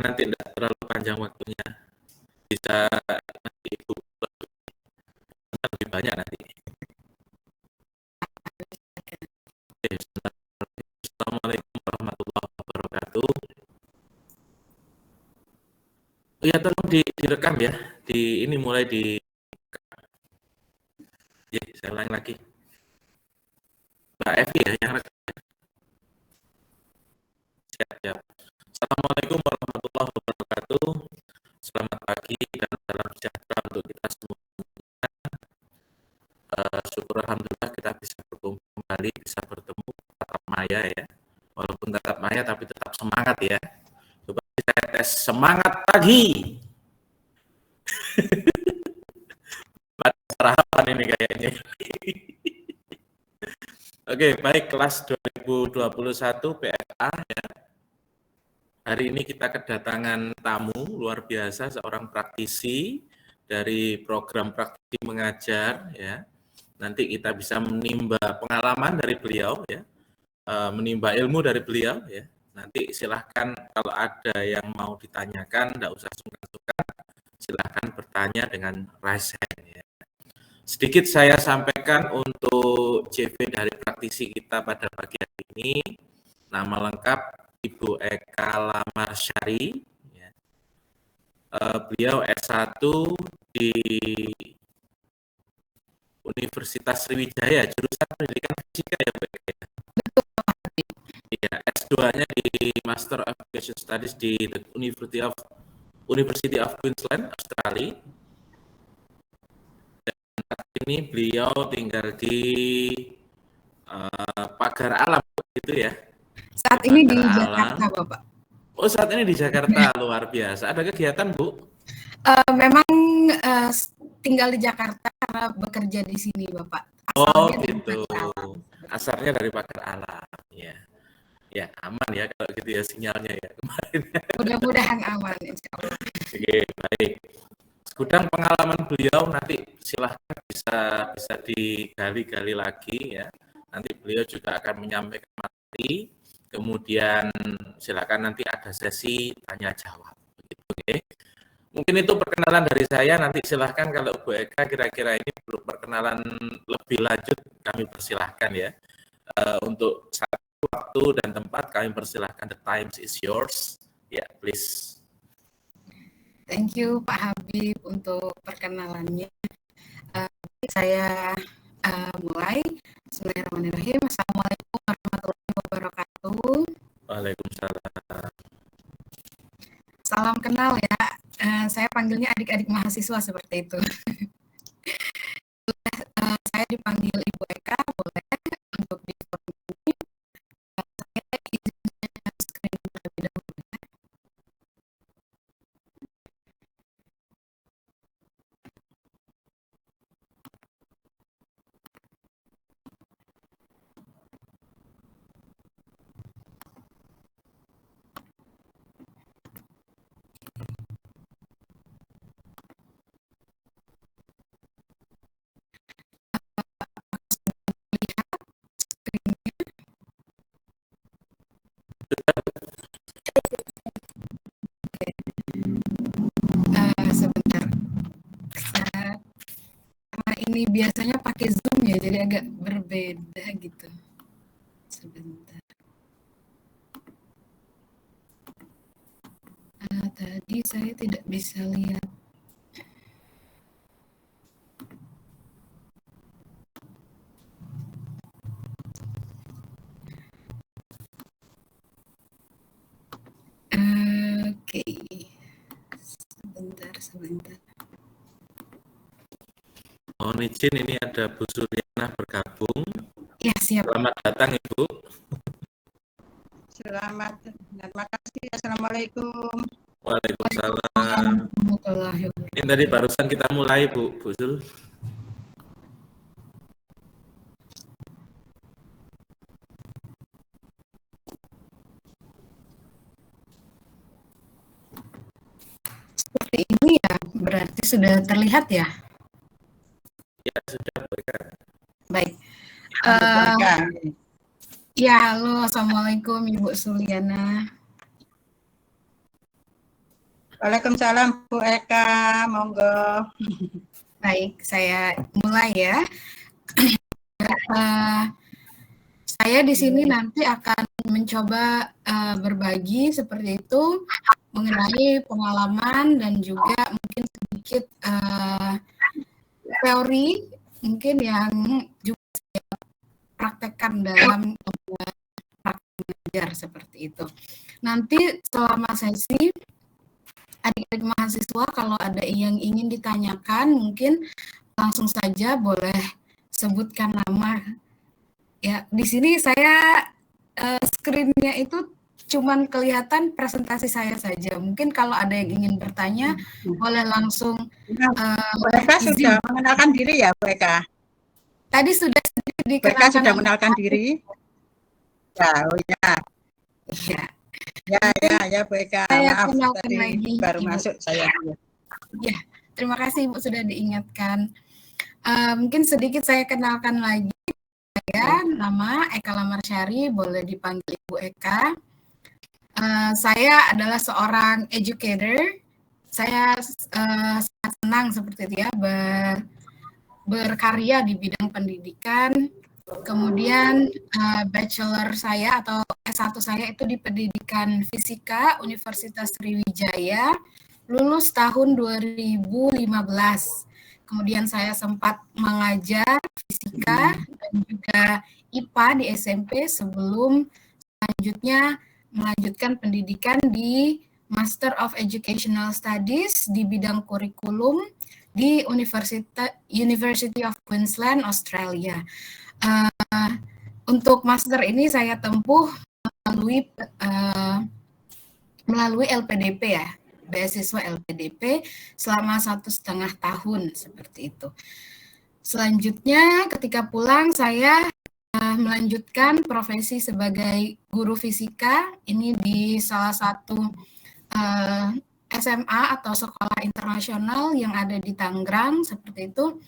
nanti tidak terlalu panjang waktunya. Bisa nanti Ibu lebih banyak nanti. Oke, Assalamualaikum warahmatullahi wabarakatuh. Oh ya, tolong direkam ya. Ini mulai di. Ya, saya ulangi lagi. Mbak Evi ya yang rekam. Siap. Assalamualaikum warahmatullahi wabarakatuh. Selamat pagi dan salam sejahtera untuk kita semua. Syukur alhamdulillah kita bisa bertemu kembali, bisa bertemu tatap maya ya. Walaupun tatap maya tapi tetap semangat ya. Coba saya tes semangat pagi. Sarapan ini kayaknya. Oke, baik, kelas 2021 PFA ya. Hari ini kita kedatangan tamu luar biasa, seorang praktisi dari program praktisi mengajar ya. Nanti kita bisa menimba pengalaman dari beliau ya, menimba ilmu dari beliau ya. Nanti silahkan kalau ada yang mau ditanyakan, tidak usah sungkan-sungkan, silahkan bertanya dengan raise hand ya. Sedikit saya sampaikan untuk CV dari praktisi kita pada pagi hari ini. Nama lengkap Ibu Eka Lamarsyari. Ya. Beliau S1 di Universitas Sriwijaya, jurusan pendidikan fisika ya Bu Eka. Ya, S2-nya di Master of Education Studies di University of Queensland, Australia. Saat ini beliau tinggal di Pagar Alam gitu ya. Saat ini di Jakarta, Bapak. Oh, saat ini di Jakarta, luar biasa. Ada kegiatan, Bu? Memang tinggal di Jakarta karena bekerja di sini, Bapak. Oh, gitu. Asalnya dari Pagar Alam, ya. Ya, aman ya kalau gitu ya sinyalnya ya kemarin. Mudah-mudahan aman, insya Allah. Oke, baik. Segudang pengalaman beliau nanti silahkan bisa digali-gali lagi ya. Nanti beliau juga akan menyampaikan materi, kemudian silakan nanti ada sesi tanya jawab. Begitu, oke. Mungkin itu perkenalan dari saya. Nanti silahkan kalau Bu Eka kira-kira ini perlu perkenalan lebih lanjut, kami persilahkan ya. Untuk waktu dan tempat kami persilahkan. The time is yours. Ya, please. Thank you Pak Habib untuk perkenalannya. Saya mulai. Bismillahirrahmanirrahim. Assalamualaikum warahmatullahi wabarakatuh. Waalaikumsalam. Salam kenal ya. Saya panggilnya adik-adik mahasiswa seperti itu. Saya dipanggil Ibu Eka, boleh untuk di forum ini. Saya izin screen terlebih dahulu. Sebentar. Karena ini biasanya pakai Zoom ya, jadi agak berbeda gitu. Sebentar. Tadi saya tidak bisa lihat. Oke. Sebentar. Mohon izin, ini ada Bu Suryana bergabung. Ya, siap. Selamat datang Ibu. Selamat, terima kasih. Assalamualaikum. Waalaikumsalam. Ini tadi barusan kita mulai Bu Sul. Seperti ini ya, berarti sudah terlihat ya? Ya, sudah berikan. Baik. Ya, halo, Assalamualaikum Ibu Sulyana. Waalaikumsalam Bu Eka, monggo. Baik, saya mulai ya. Saya di sini nanti akan mencoba berbagi seperti itu mengenai pengalaman dan juga mungkin sedikit teori mungkin yang juga saya praktekkan dalam praktek belajar seperti itu. Nanti selama sesi adik-adik mahasiswa kalau ada yang ingin ditanyakan mungkin langsung saja boleh sebutkan nama. Ya, di sini saya screen-nya itu cuman kelihatan presentasi saya saja. Mungkin kalau ada yang ingin bertanya boleh langsung Bu Eka sudah mengenalkan diri ya, Bu Eka? Tadi sudah Bu Eka sudah mengenalkan diri? Ya, oh ya. Ya, Bu Eka. Saya Maaf, tadi lagi. Baru masuk saya. Ya, terima kasih Bu sudah diingatkan. Mungkin sedikit saya kenalkan lagi. Saya nama Eka Lamarsyari, boleh dipanggil Ibu Eka. Saya adalah seorang educator. Saya sangat senang seperti itu ya berkarya di bidang pendidikan. Kemudian bachelor saya atau S1 saya itu di pendidikan fisika Universitas Sriwijaya, lulus tahun 2015. Kemudian saya sempat mengajar fisika dan juga IPA di SMP sebelum selanjutnya melanjutkan pendidikan di Master of Educational Studies di bidang kurikulum di University of Queensland, Australia. Untuk master ini saya tempuh melalui LPDP ya, beasiswa LPDP selama 1,5 tahun seperti itu. Selanjutnya ketika pulang saya melanjutkan profesi sebagai guru fisika ini di salah satu SMA atau sekolah internasional yang ada di Tangerang seperti itu.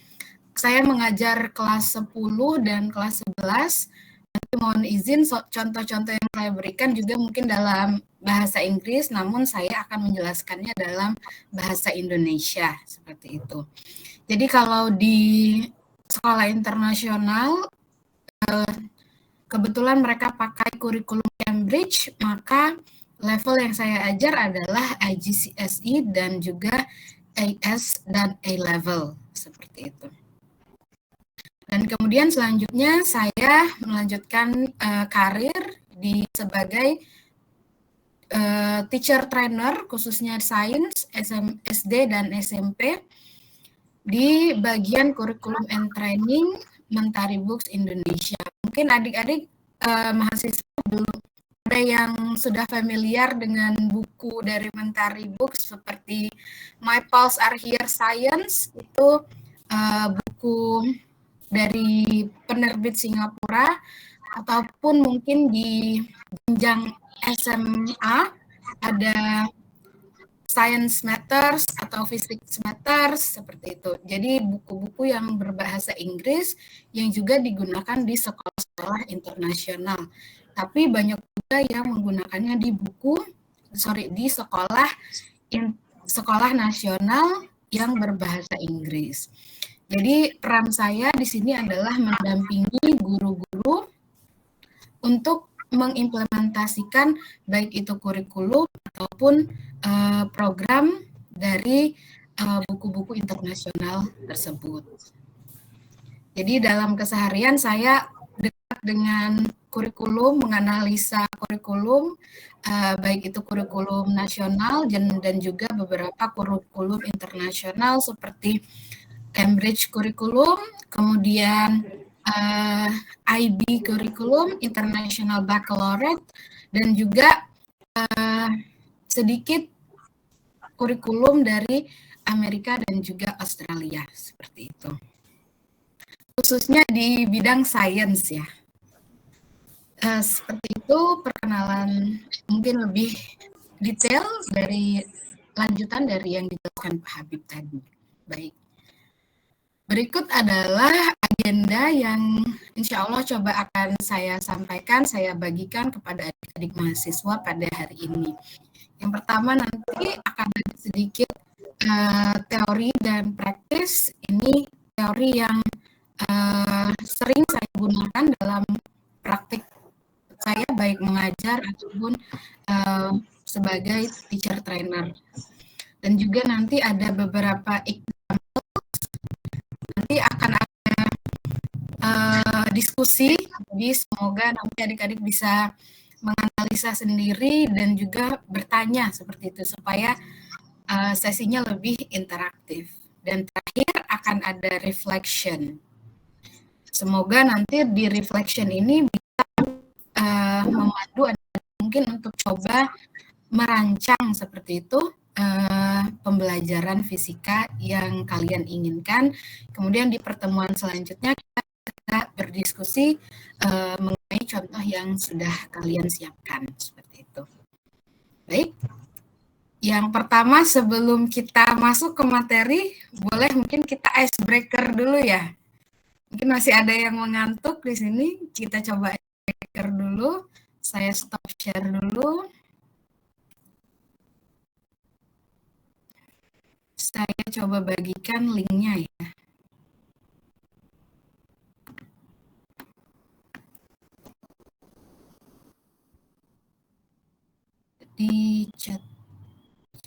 Saya mengajar kelas 10 dan kelas 11. Nanti mohon izin contoh-contoh yang saya berikan juga mungkin dalam bahasa Inggris, namun saya akan menjelaskannya dalam bahasa Indonesia seperti itu. Jadi kalau di sekolah internasional kebetulan mereka pakai kurikulum Cambridge, maka level yang saya ajar adalah IGCSE dan juga AS dan A-level seperti itu. Dan kemudian selanjutnya saya melanjutkan karir sebagai teacher trainer khususnya sains SD dan SMP di bagian kurikulum and training Mentari Books Indonesia. Mungkin adik-adik mahasiswa belum ada yang sudah familiar dengan buku dari Mentari Books seperti My Pulse Are Here Science, itu buku dari penerbit Singapura, ataupun mungkin di jenjang SMA ada Science Matters atau Physics Matters seperti itu. Jadi buku-buku yang berbahasa Inggris yang juga digunakan di sekolah-sekolah internasional. Tapi banyak juga yang menggunakannya di sekolah nasional yang berbahasa Inggris. Jadi peran saya di sini adalah mendampingi guru-guru untuk mengimplementasikan baik itu kurikulum ataupun program dari buku-buku internasional tersebut. Jadi dalam keseharian saya dekat dengan kurikulum, menganalisa kurikulum, baik itu kurikulum nasional dan juga beberapa kurikulum internasional seperti Cambridge Curriculum, kemudian IB Curriculum, International Baccalaureate, dan juga sedikit kurikulum dari Amerika dan juga Australia, seperti itu. Khususnya di bidang sains ya. Seperti itu perkenalan mungkin lebih detail dari lanjutan dari yang dijelaskan Pak Habib tadi. Baik. Berikut adalah agenda yang insya Allah coba akan saya sampaikan, saya bagikan kepada adik-adik mahasiswa pada hari ini. Yang pertama nanti akan ada sedikit teori dan praktis. Ini teori yang sering saya gunakan dalam praktik saya, baik mengajar ataupun sebagai teacher trainer. Dan juga nanti ada beberapa nanti akan ada diskusi, jadi semoga nanti adik-adik bisa menganalisa sendiri dan juga bertanya seperti itu supaya sesinya lebih interaktif. Dan terakhir akan ada reflection. Semoga nanti di reflection ini bisa memandu mungkin untuk coba merancang seperti itu pembelajaran fisika yang kalian inginkan. Kemudian di pertemuan selanjutnya kita berdiskusi mengenai contoh yang sudah kalian siapkan seperti itu. Baik. Yang pertama sebelum kita masuk ke materi, boleh mungkin kita icebreaker dulu ya. Mungkin masih ada yang mengantuk di sini. Kita coba icebreaker dulu. Saya stop share dulu. Saya coba bagikan linknya ya. Di chat.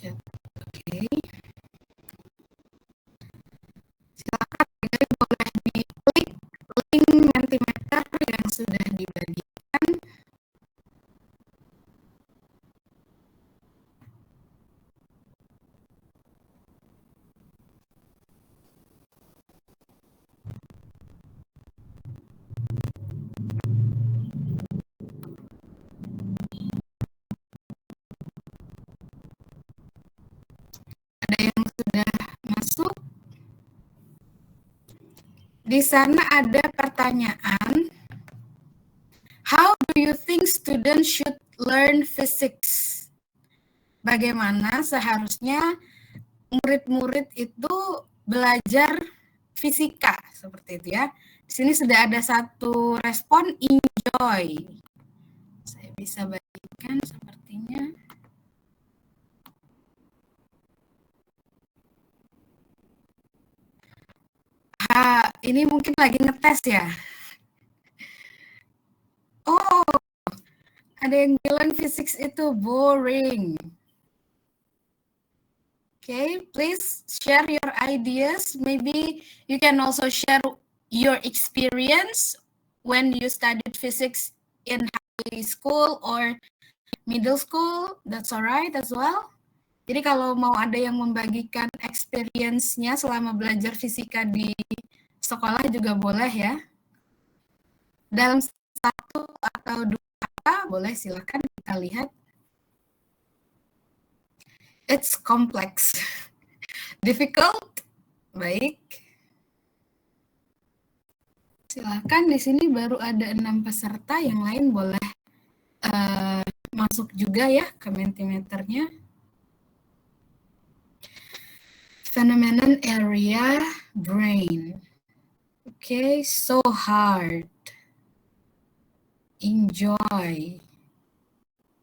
Oke. Silakan boleh diklik link Mentimeter yang sudah dibagikan. Ada yang sudah masuk? Di sana ada pertanyaan, how do you think students should learn physics? Bagaimana seharusnya murid-murid itu belajar fisika, seperti itu ya. Di sini sudah ada satu respon, enjoy. Saya bisa bagikan sepertinya. Ini mungkin lagi ngetes ya. Oh, ada yang bilang physics itu boring. Okay, please share your ideas. Maybe you can also share your experience when you studied physics in high school or middle school. That's alright as well. Jadi kalau mau ada yang membagikan experience-nya selama belajar fisika di sekolah juga boleh ya. Dalam satu atau dua kata boleh, silakan kita lihat. It's complex. Difficult. Baik. Silakan, di sini baru ada 6 peserta, yang lain boleh masuk juga ya ke Mentimeternya. Phenomenon area brain. Okay, so hard. Enjoy.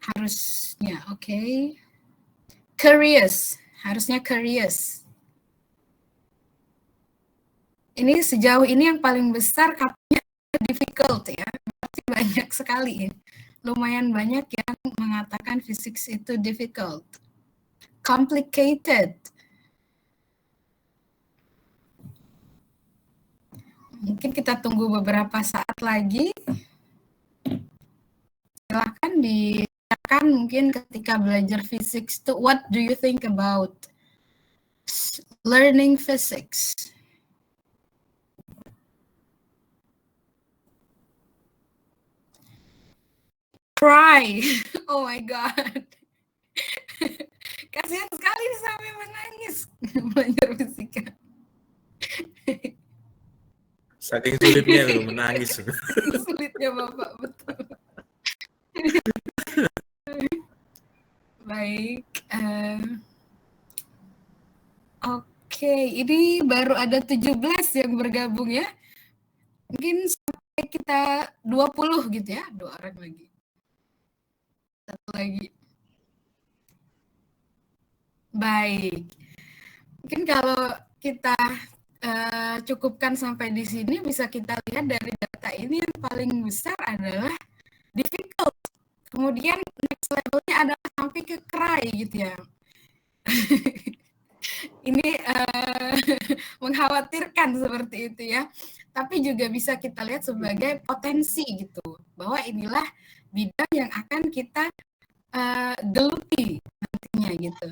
Harusnya, okay. Curious, harusnya curious. Ini sejauh ini yang paling besar katanya difficult ya. Berarti banyak sekali ya. Lumayan banyak yang mengatakan physics itu difficult. Complicated. Mungkin kita tunggu beberapa saat lagi. Silakan dikatakan mungkin ketika belajar physics itu, what do you think about learning physics? Cry. Oh my God. Kasihan sekali sampai menangis belajar fisika. Saking sulitnya loh menangis. Sulitnya Bapak, betul. Baik. Oke, ini baru ada 17 yang bergabung ya. Mungkin sampai kita 20 gitu ya, 2 orang lagi. Satu lagi. Baik. Mungkin kalau kita cukupkan sampai di sini, bisa kita lihat dari data ini yang paling besar adalah difficult. Kemudian next levelnya adalah sampai ke cry gitu ya. Ini mengkhawatirkan seperti itu ya. Tapi juga bisa kita lihat sebagai potensi gitu, bahwa inilah bidang yang akan kita geluti nantinya gitu.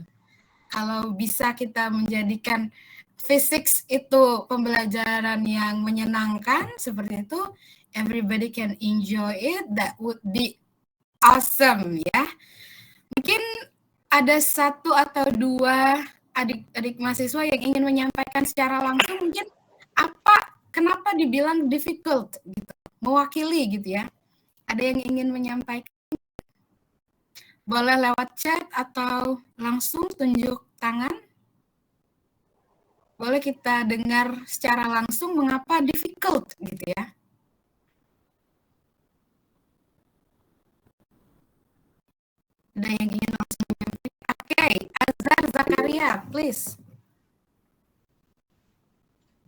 Kalau bisa kita menjadikan physics itu pembelajaran yang menyenangkan seperti itu, everybody can enjoy it, that would be awesome ya. Mungkin ada satu atau dua adik-adik mahasiswa yang ingin menyampaikan secara langsung, mungkin kenapa dibilang difficult gitu, mewakili gitu ya. Ada yang ingin menyampaikan? Boleh lewat chat atau langsung tunjuk tangan. Boleh kita dengar secara langsung mengapa difficult gitu ya. Ada yang ingin langsung menyampaikan? Oke, Azhar Zakaria, please.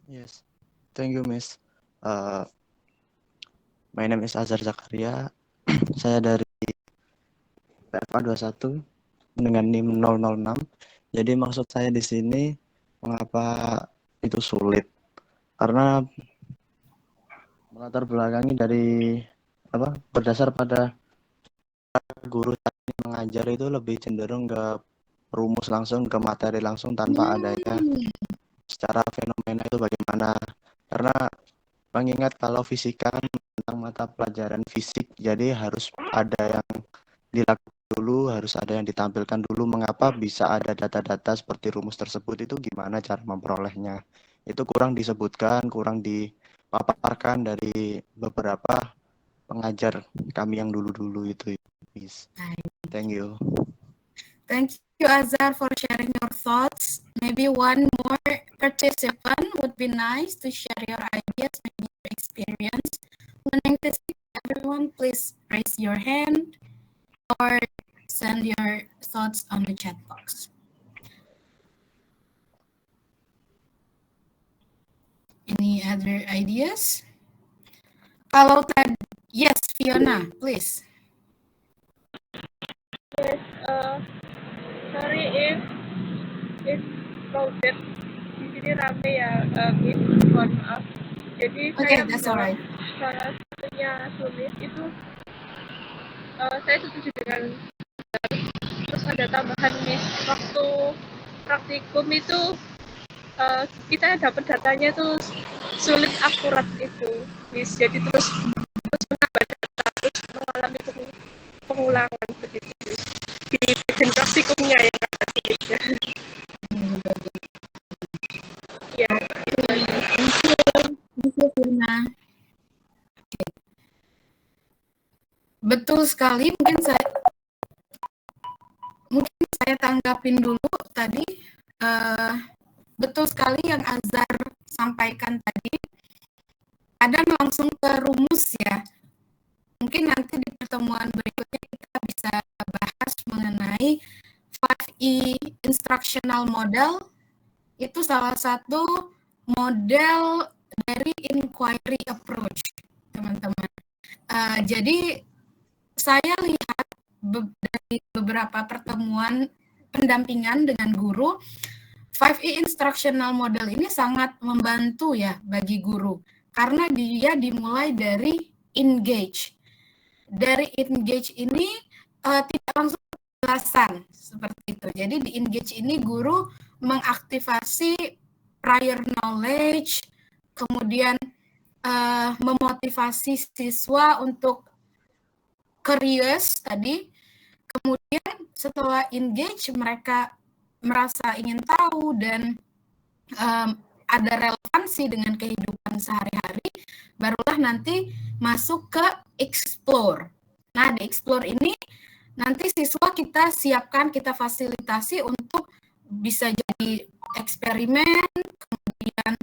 Yes, thank you, Miss. My name is Azhar Zakaria. Saya dari PFA 21 dengan NIM 006. Jadi maksud saya di sini mengapa itu sulit? Karena melatar belakangi dari berdasar pada guru tadi mengajar itu lebih cenderung ke rumus langsung, ke materi langsung tanpa adanya secara fenomena itu bagaimana. Karena mengingat kalau fisika tentang mata pelajaran fisik, jadi harus ada yang dilakukan dulu, harus ada yang ditampilkan dulu. Mengapa bisa ada data-data seperti rumus tersebut, itu gimana cara memperolehnya. Itu kurang disebutkan, kurang dipaparkan dari beberapa pengajar kami yang dulu-dulu itu. Thank you. Thank you, Azhar, for sharing your thoughts. Maybe one more participant would be nice to share your ideas, maybe your experience learning physics. Everyone, please raise your hand or send your thoughts on the chat box. Any other ideas? Kalau tadi, yes, Fiona, please. Yes, sorry if crowded. Di sini rame ya, Miss, mohon maaf. Jadi That's alright. Salah satunya sulit itu, saya setuju dengan, terus ada tambahan Miss, waktu praktikum itu kita dapat datanya tuh sulit akurat itu Miss, jadi terus menambah data, terus mengalami pengulangan begitu Miss. Di bagian praktikumnya yang ada sulitnya. Ya, Bisa Firna. Betul sekali, mungkin saya tanggapin dulu tadi. Betul sekali yang Azhar sampaikan tadi. Kadang langsung ke rumus ya. Mungkin nanti di pertemuan berikutnya kita bisa bahas mengenai 5E Instructional Model. Itu salah satu model dari inquiry approach, teman-teman. Jadi saya lihat dari beberapa pertemuan pendampingan dengan guru, 5E Instructional Model ini sangat membantu ya bagi guru, karena dia dimulai dari engage. Dari engage ini tidak langsung penjelasan seperti itu. Jadi di engage ini guru mengaktifasi prior knowledge, kemudian memotivasi siswa untuk curious tadi, kemudian setelah engage mereka merasa ingin tahu dan ada relevansi dengan kehidupan sehari-hari, barulah nanti masuk ke explore. Nah, di explore ini nanti siswa kita siapkan, kita fasilitasi untuk bisa jadi eksperimen, kemudian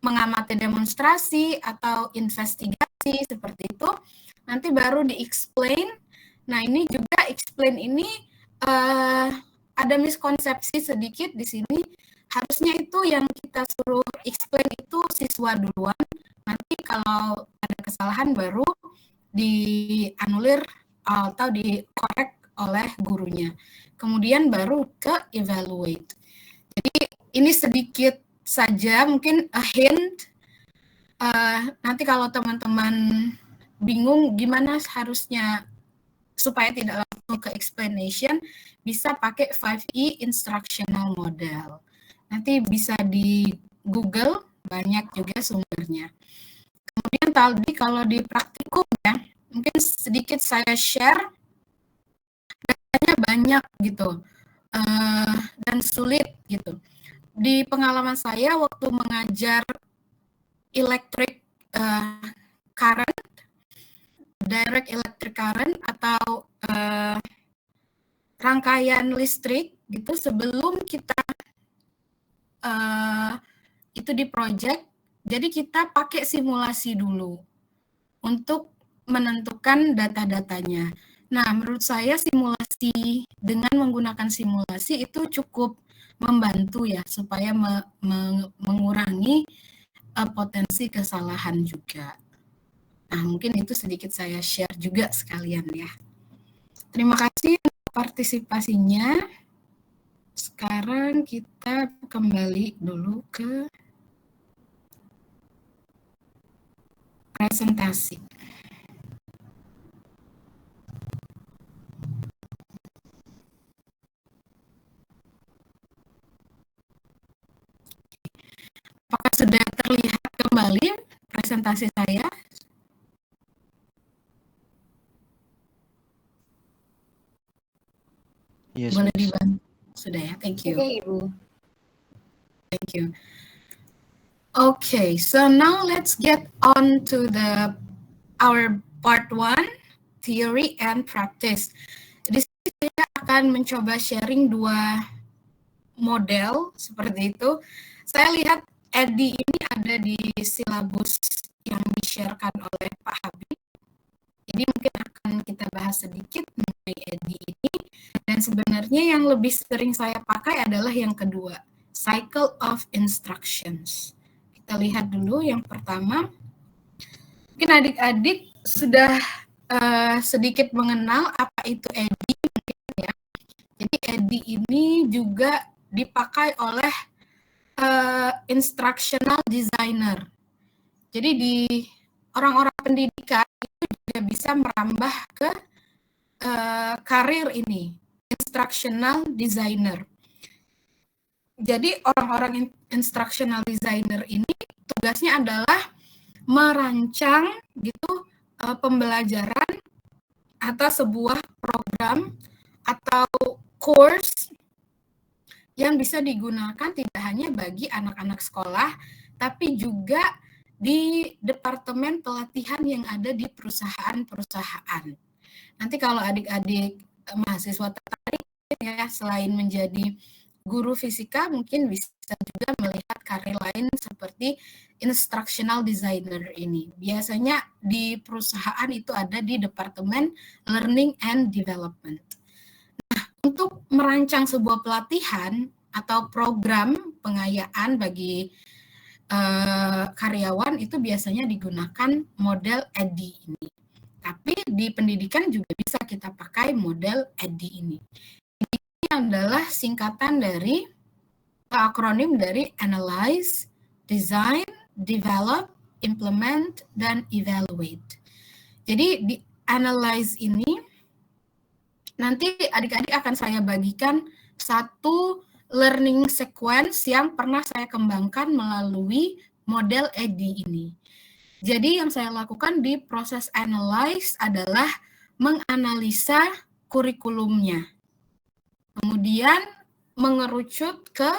mengamati demonstrasi atau investigasi seperti itu. Nanti baru di explain. Nah, ini juga explain ini ada miskonsepsi sedikit di sini. Harusnya itu yang kita suruh explain itu siswa duluan. Nanti kalau ada kesalahan baru dianulir atau dikorek oleh gurunya. Kemudian baru ke evaluate. Jadi ini sedikit saja mungkin a hint. Nanti kalau teman-teman bingung gimana harusnya supaya tidak langsung ke explanation, bisa pakai 5E instructional model. Nanti bisa di Google, banyak juga sumbernya. Kemudian tadi kalau di praktikum ya, mungkin sedikit saya share, datanya banyak gitu, dan sulit gitu. Di pengalaman saya waktu mengajar electric current, direct electric current atau rangkaian listrik gitu, sebelum kita itu di project, jadi kita pakai simulasi dulu untuk menentukan data-datanya. Nah, menurut saya simulasi, dengan menggunakan simulasi itu cukup membantu ya, supaya mengurangi potensi kesalahan juga. Nah, mungkin itu sedikit saya share juga sekalian ya. Terima kasih partisipasinya. Sekarang kita kembali dulu ke presentasi. Apakah sudah terlihat kembali presentasi saya? Yes, Boleh Miss. dibantu? Sudah ya, thank you. Oke, Ibu. Thank you. Okay, so now let's get on to our part 1, theory and practice. Di sini saya akan mencoba sharing 2 model seperti itu. Saya lihat Edi ini ada di silabus yang di-sharekan oleh Pak Habib. Jadi mungkin akan kita bahas sedikit mengenai Edi ini. Dan sebenarnya yang lebih sering saya pakai adalah yang kedua, cycle of instructions. Kita lihat dulu yang pertama. Mungkin adik-adik sudah sedikit mengenal apa itu Edi, ya. Jadi Edi ini juga dipakai oleh instructional designer. Jadi di orang-orang pendidikan itu juga bisa merambah ke karir ini, instructional designer. Jadi orang-orang instructional designer ini tugasnya adalah merancang gitu pembelajaran atau sebuah program atau course yang bisa digunakan tidak hanya bagi anak-anak sekolah, tapi juga di departemen pelatihan yang ada di perusahaan-perusahaan. Nanti kalau adik-adik mahasiswa tertarik ya, selain menjadi guru fisika, mungkin bisa juga melihat karir lain seperti instructional designer ini. Biasanya di perusahaan itu ada di departemen learning and development. Nah, untuk merancang sebuah pelatihan atau program pengayaan bagi karyawan itu biasanya digunakan model EDI ini. Tapi di pendidikan juga bisa kita pakai model EDI ini. Ini adalah singkatan dari akronim dari analyze, design, develop, implement, dan evaluate. Jadi di analyze ini nanti adik-adik akan saya bagikan satu learning sequence yang pernah saya kembangkan melalui model EDI ini. Jadi yang saya lakukan di proses analyze adalah menganalisa kurikulumnya. Kemudian mengerucut ke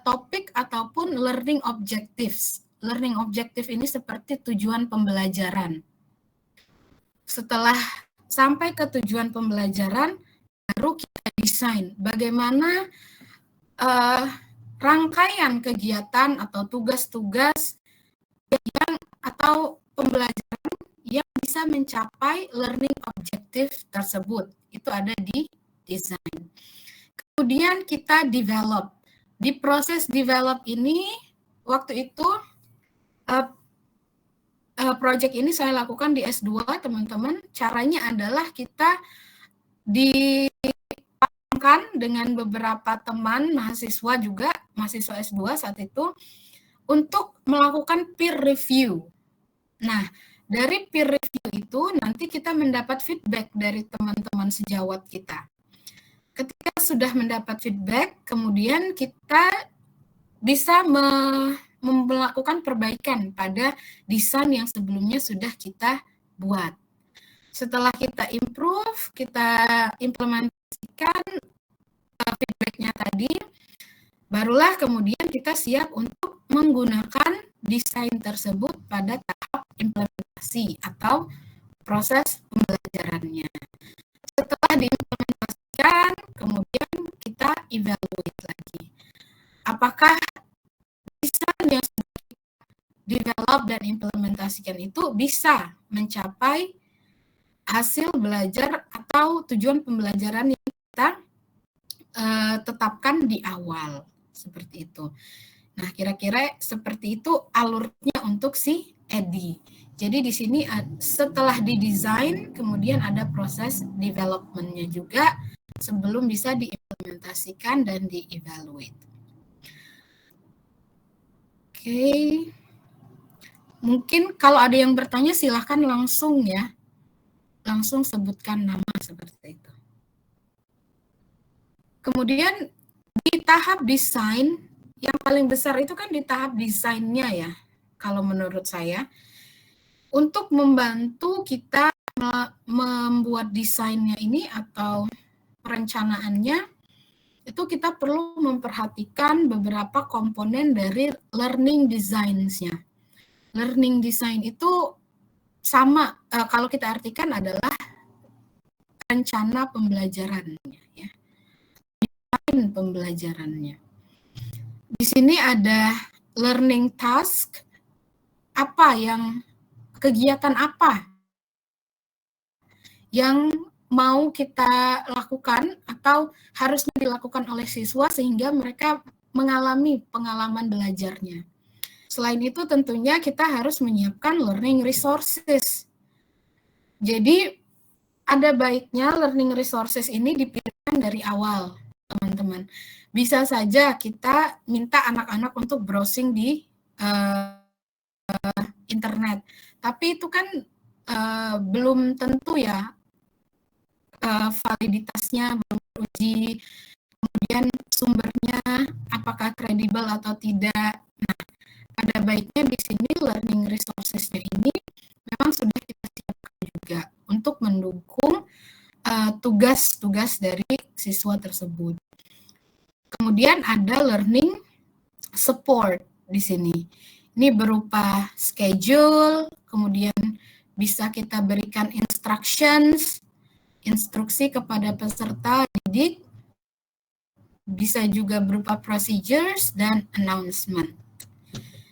topik ataupun learning objectives. Learning objective ini seperti tujuan pembelajaran. Setelah sampai ke tujuan pembelajaran, baru kita desain bagaimana rangkaian kegiatan atau tugas-tugas yang atau pembelajaran yang bisa mencapai learning objective tersebut. Itu ada di desain. kemudian kita develop. Di proses develop ini, waktu itu project ini saya lakukan di S2, teman-teman. Caranya adalah kita dipasangkan dengan beberapa teman mahasiswa juga, mahasiswa S2 saat itu, untuk melakukan peer review. Nah, dari peer review itu nanti kita mendapat feedback dari teman-teman sejawat kita. Ketika sudah mendapat feedback, kemudian kita bisa melakukan perbaikan pada desain yang sebelumnya sudah kita buat. Setelah kita improve, kita implementasikan feedback-nya tadi, barulah kemudian kita siap untuk menggunakan desain tersebut pada tahap implementasi atau proses pembelajarannya. Setelah diimplementasikan, kemudian kita evaluate lagi. Apakah desain yang sudah kita develop dan implementasikan itu bisa mencapai hasil belajar atau tujuan pembelajaran yang kita tetapkan di awal, seperti itu. Nah, kira-kira seperti itu alurnya untuk si EDI. Jadi di sini setelah didesain, kemudian ada proses development-nya juga sebelum bisa diimplementasikan dan dievaluate. Oke. Mungkin kalau ada yang bertanya silahkan langsung ya. Langsung sebutkan nama seperti itu. Kemudian di tahap desain, yang paling besar itu kan di tahap desainnya ya, kalau menurut saya. Untuk membantu kita membuat desainnya ini atau perencanaannya, itu kita perlu memperhatikan beberapa komponen dari learning designs-nya. Learning design itu sama, kalau kita artikan adalah rencana pembelajarannya, ya. Desain pembelajarannya. Di sini ada learning task, kegiatan apa yang mau kita lakukan atau harusnya dilakukan oleh siswa sehingga mereka mengalami pengalaman belajarnya. Selain itu tentunya kita harus menyiapkan learning resources. Jadi ada baiknya learning resources ini dipilihkan dari awal, teman-teman. Bisa saja kita minta anak-anak untuk browsing di internet. Tapi itu kan belum tentu ya, validitasnya belum teruji, kemudian sumbernya apakah kredibel atau tidak. Nah, ada baiknya di sini learning resources-nya ini memang sudah kita siapkan juga untuk mendukung tugas-tugas dari siswa tersebut. Kemudian ada learning support di sini. Ini berupa schedule, kemudian bisa kita berikan instruksi kepada peserta didik, bisa juga berupa procedures dan announcement.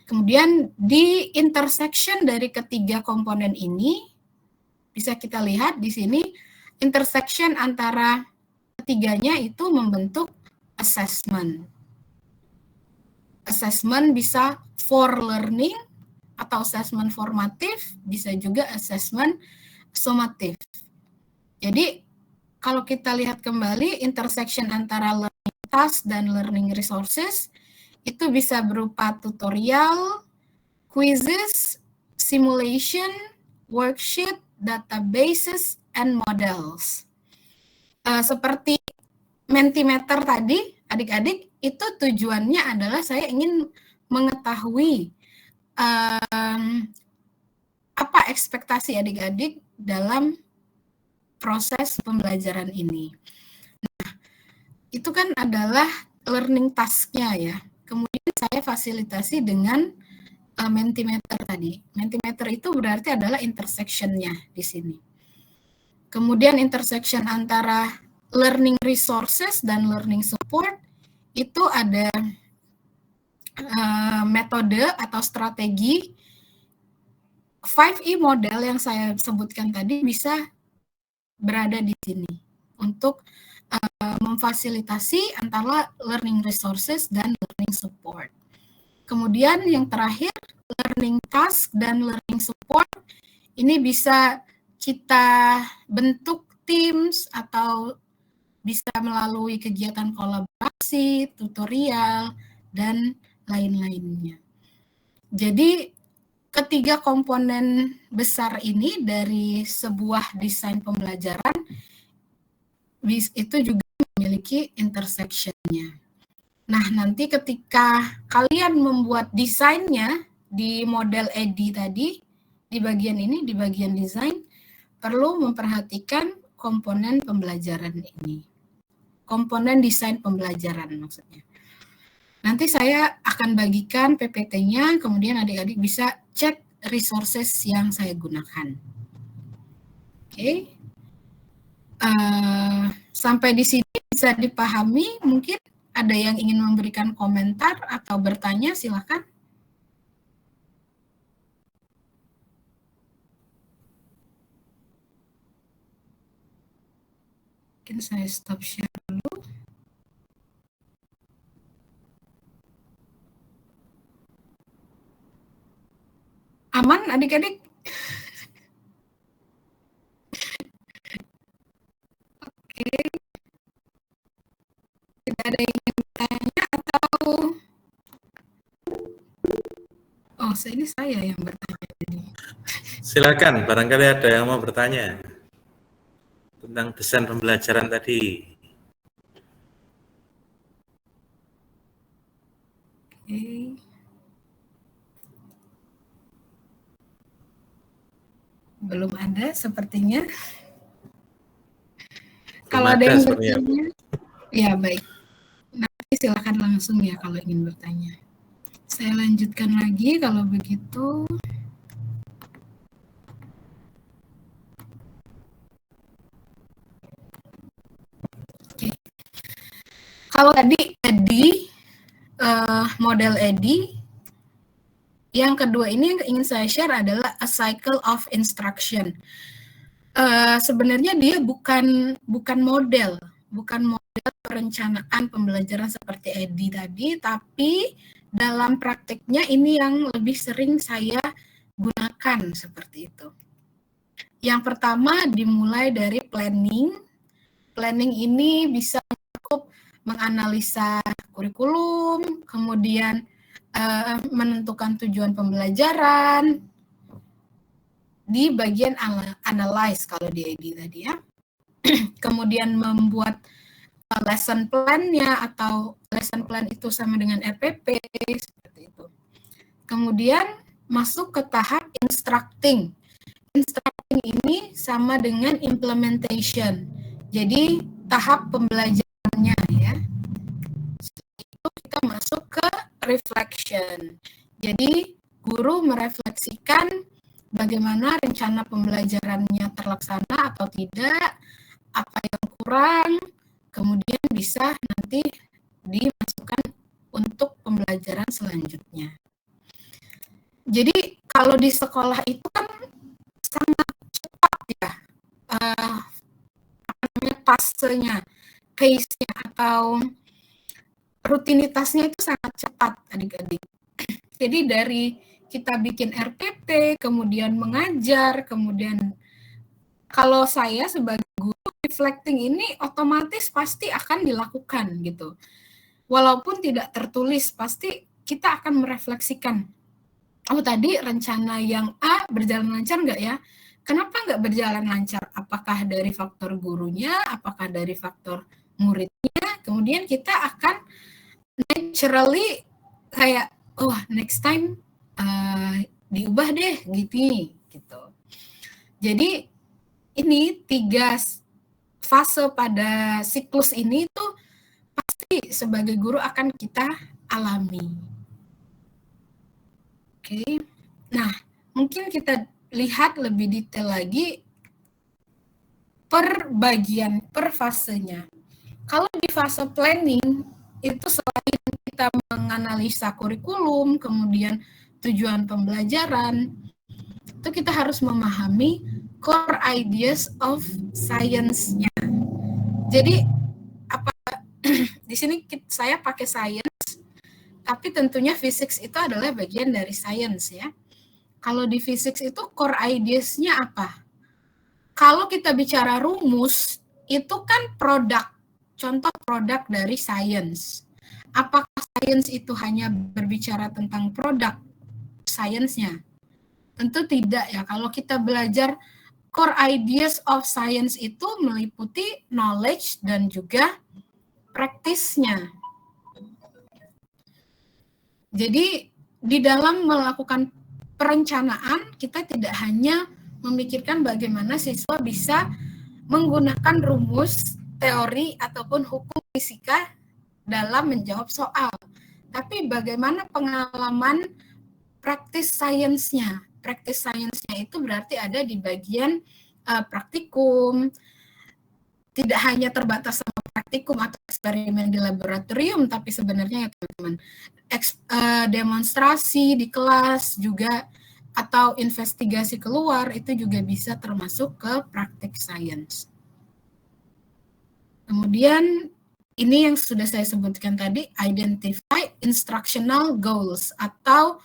Kemudian di intersection dari ketiga komponen ini, bisa kita lihat di sini, intersection antara ketiganya itu membentuk assessment. Assessment bisa for learning atau assessment formatif, bisa juga assessment summative. Jadi kalau kita lihat kembali intersection antara learning task dan learning resources itu bisa berupa tutorial, quizzes, simulation, worksheet, databases, and models. Seperti Mentimeter tadi, adik-adik, itu tujuannya adalah saya ingin mengetahui apa ekspektasi adik-adik dalam proses pembelajaran ini. Nah, itu kan adalah learning task-nya ya. Kemudian saya fasilitasi dengan Mentimeter tadi. Mentimeter itu berarti adalah intersection-nya di sini. Kemudian intersection antara learning resources dan learning support itu ada metode atau strategi 5E model yang saya sebutkan tadi bisa berada di sini untuk memfasilitasi antara learning resources dan learning support. Kemudian yang terakhir, learning task dan learning support ini bisa kita bentuk teams atau bisa melalui kegiatan kolaborasi, tutorial, dan lain-lainnya. Jadi ketiga komponen besar ini dari sebuah desain pembelajaran itu juga memiliki intersection-nya. Nah, nanti ketika kalian membuat desainnya di model EDI tadi, di bagian ini, di bagian desain, perlu memperhatikan komponen pembelajaran ini. Komponen desain pembelajaran maksudnya. Nanti saya akan bagikan PPT-nya, kemudian adik-adik bisa cek resources yang saya gunakan. Oke. Sampai di sini bisa dipahami, mungkin ada yang ingin memberikan komentar atau bertanya, silakan. Mungkin saya stop share dulu. Aman adik-adik? Oke. Tidak ada yang ingin bertanya atau... Oh, ini saya yang bertanya tadi. Silakan, barangkali ada yang mau bertanya tentang desain pembelajaran tadi. Oke. Belum ada sepertinya. Kalau ada yang bertanya, ya baik. Nanti silakan langsung ya kalau ingin bertanya. Saya lanjutkan lagi kalau begitu. Oke. Kalau tadi model EDI, yang kedua ini yang ingin saya share adalah a cycle of instruction. Sebenarnya dia bukan model perencanaan pembelajaran seperti EDI tadi, tapi dalam prakteknya ini yang lebih sering saya gunakan seperti itu. Yang pertama dimulai dari planning. Planning ini bisa cukup menganalisa kurikulum, kemudian menentukan tujuan pembelajaran di bagian analyze kalau di EDI tadi ya. Kemudian membuat lesson plan-nya atau lesson plan itu sama dengan RPP seperti itu. Kemudian masuk ke tahap instructing. Instructing ini sama dengan implementation. Jadi tahap pembelajarannya ya. Itu kita masuk ke reflection. Jadi guru merefleksikan bagaimana rencana pembelajarannya terlaksana atau tidak, apa yang kurang, kemudian bisa nanti dimasukkan untuk pembelajaran selanjutnya. Jadi kalau di sekolah itu kan sangat cepat ya, fasenya, pace-nya atau rutinitasnya itu sangat cepat adik-adik. Jadi dari kita bikin RPP, kemudian mengajar, kemudian kalau saya sebagai guru, reflecting ini otomatis pasti akan dilakukan gitu. Walaupun tidak tertulis, pasti kita akan merefleksikan. Oh tadi rencana yang A berjalan lancar nggak ya? Kenapa nggak berjalan lancar? Apakah dari faktor gurunya, apakah dari faktor muridnya? Kemudian kita akan naturally kayak, oh next time diubah deh gitu. Jadi ini 3 fase pada siklus ini tuh pasti sebagai guru akan kita alami. Oke. Nah, mungkin kita lihat lebih detail lagi per bagian, per fasenya. Kalau di fase planning, itu selain kita menganalisa kurikulum, kemudian tujuan pembelajaran, itu kita harus memahami core ideas of science-nya. Jadi di sini saya pakai science, tapi tentunya physics itu adalah bagian dari science ya. Kalau di physics itu core ideas-nya apa? Kalau kita bicara rumus, itu kan produk, contoh produk dari science. Apakah science itu hanya berbicara tentang produk science-nya? Tentu tidak ya. Kalau kita belajar core ideas of science itu meliputi knowledge dan juga praktisnya. Jadi di dalam melakukan perencanaan kita tidak hanya memikirkan bagaimana siswa bisa menggunakan rumus, teori, ataupun hukum fisika dalam menjawab soal. Tapi bagaimana pengalaman praktis sainsnya. Praktis sainsnya itu berarti ada di bagian praktikum, tidak hanya terbatas sama praktikum atau eksperimen di laboratorium, tapi sebenarnya ya teman-teman, demonstrasi di kelas juga, atau investigasi keluar, itu juga bisa termasuk ke praktik sains. Kemudian ini yang sudah saya sebutkan tadi, identify instructional goals atau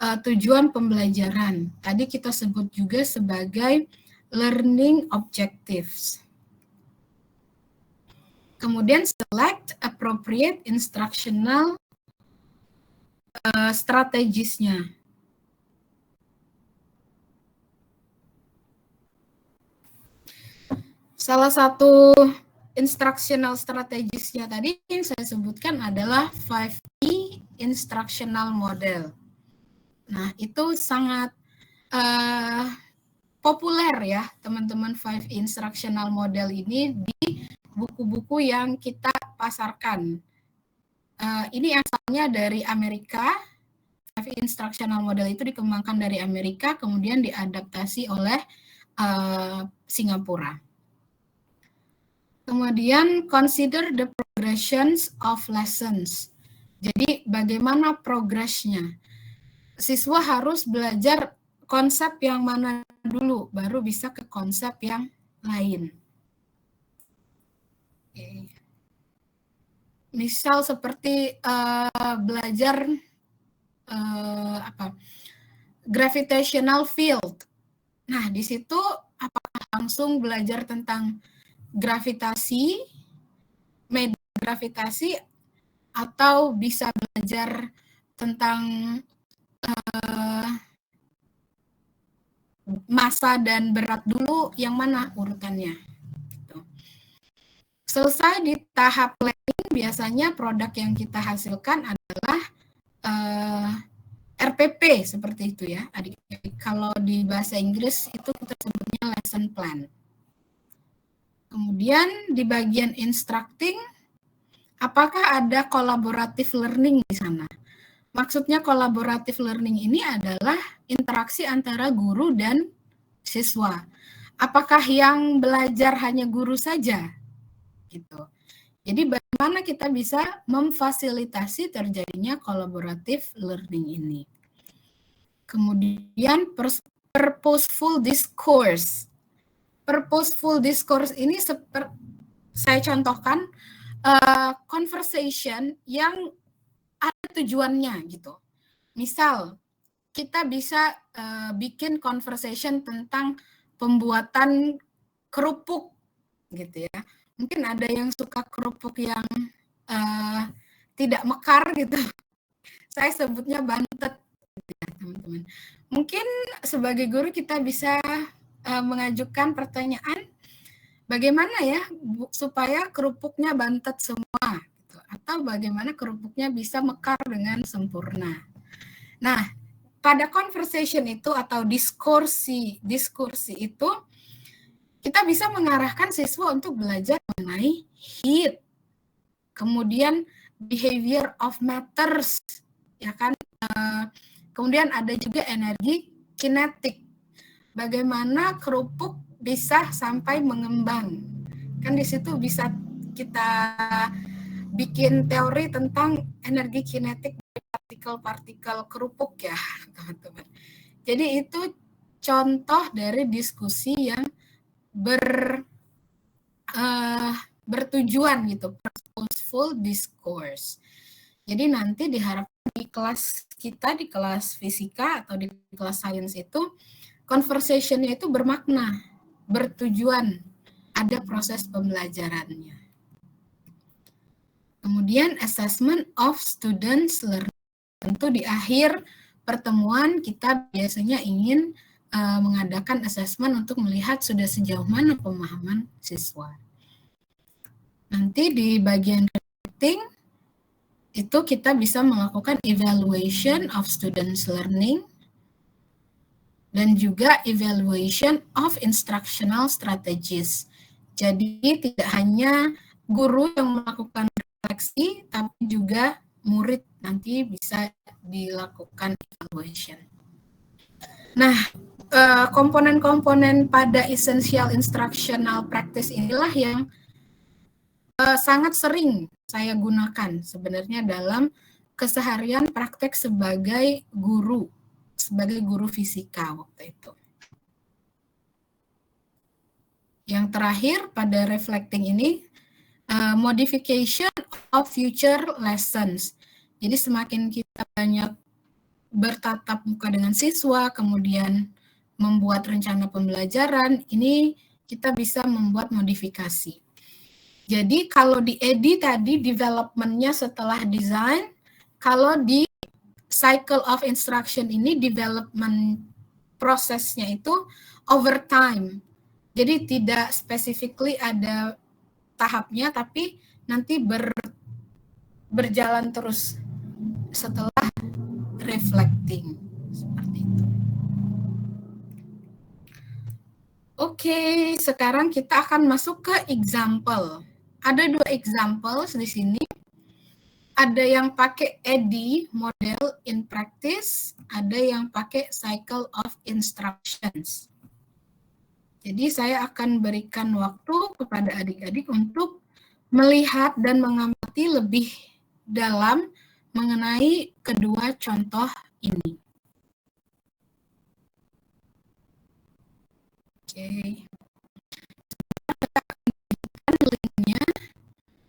tujuan pembelajaran. Tadi kita sebut juga sebagai learning objectives. Kemudian select appropriate instructional strategiesnya. Salah satu instructional strategiesnya tadi yang saya sebutkan adalah 5E instructional model. Nah, itu sangat populer ya, teman-teman 5E instructional model ini di buku-buku yang kita pasarkan. Ini asalnya dari Amerika. 5E instructional model itu dikembangkan dari Amerika, kemudian diadaptasi oleh Singapura. Kemudian consider the progressions of lessons. Jadi bagaimana progresnya? Siswa harus belajar konsep yang mana dulu, baru bisa ke konsep yang lain. Misal seperti belajar gravitational field. Nah, di situ apakah langsung belajar tentang gravitasi, medan gravitasi, atau bisa belajar tentang massa dan berat dulu, yang mana urutannya? Selesai di tahap planning, biasanya produk yang kita hasilkan adalah RPP, seperti itu ya. Adik-adik, kalau di bahasa Inggris itu kita sebutnya lesson plan. Kemudian di bagian instructing, apakah ada collaborative learning di sana? Maksudnya collaborative learning ini adalah interaksi antara guru dan siswa. Apakah yang belajar hanya guru saja? Gitu. Jadi bagaimana kita bisa memfasilitasi terjadinya collaborative learning ini. Kemudian purposeful discourse. Purposeful discourse ini saya contohkan conversation yang ada tujuannya gitu. Misal kita bisa bikin conversation tentang pembuatan kerupuk gitu ya. Mungkin ada yang suka kerupuk yang tidak mekar gitu. Saya sebutnya bantet gitu ya, teman-teman. Mungkin sebagai guru kita bisa mengajukan pertanyaan, bagaimana ya supaya kerupuknya bantet semua, gitu. Atau bagaimana kerupuknya bisa mekar dengan sempurna. Nah, pada conversation itu atau diskursi itu, kita bisa mengarahkan siswa untuk belajar mengenai heat, kemudian behavior of matters, ya kan? Kemudian ada juga energi kinetik. Bagaimana kerupuk bisa sampai mengembang? Kan di situ bisa kita bikin teori tentang energi kinetik dari partikel-partikel kerupuk ya, teman-teman. Jadi itu contoh dari diskusi yang bertujuan gitu, purposeful discourse. Jadi nanti diharapkan di kelas kita, di kelas fisika atau di kelas sains itu, conversation-nya itu bermakna, bertujuan, ada proses pembelajarannya. Kemudian assessment of students learning. Tentu di akhir pertemuan kita biasanya ingin mengadakan assessment untuk melihat sudah sejauh mana pemahaman siswa. Nanti di bagian rating itu kita bisa melakukan evaluation of students learning dan juga evaluation of instructional strategies. Jadi tidak hanya guru yang melakukan refleksi, tapi juga murid nanti bisa dilakukan evaluation. Nah, komponen-komponen pada essential instructional practice inilah yang sangat sering saya gunakan sebenarnya dalam keseharian praktek sebagai guru fisika waktu itu. Yang terakhir pada reflecting ini, modification of future lessons. Jadi semakin kita banyak bertatap muka dengan siswa, kemudian membuat rencana pembelajaran, ini kita bisa membuat modifikasi. Jadi kalau di EDI tadi development-nya setelah desain, kalau di cycle of instruction ini development prosesnya itu over time. Jadi tidak specifically ada tahapnya, tapi nanti berjalan terus setelah reflecting. Seperti itu. Oke, sekarang kita akan masuk ke example. Ada 2 examples di sini. Ada yang pakai EDI, model in practice, ada yang pakai cycle of instructions. Jadi saya akan berikan waktu kepada adik-adik untuk melihat dan mengamati lebih dalam mengenai kedua contoh ini. Oke. Kita akan berikan linknya.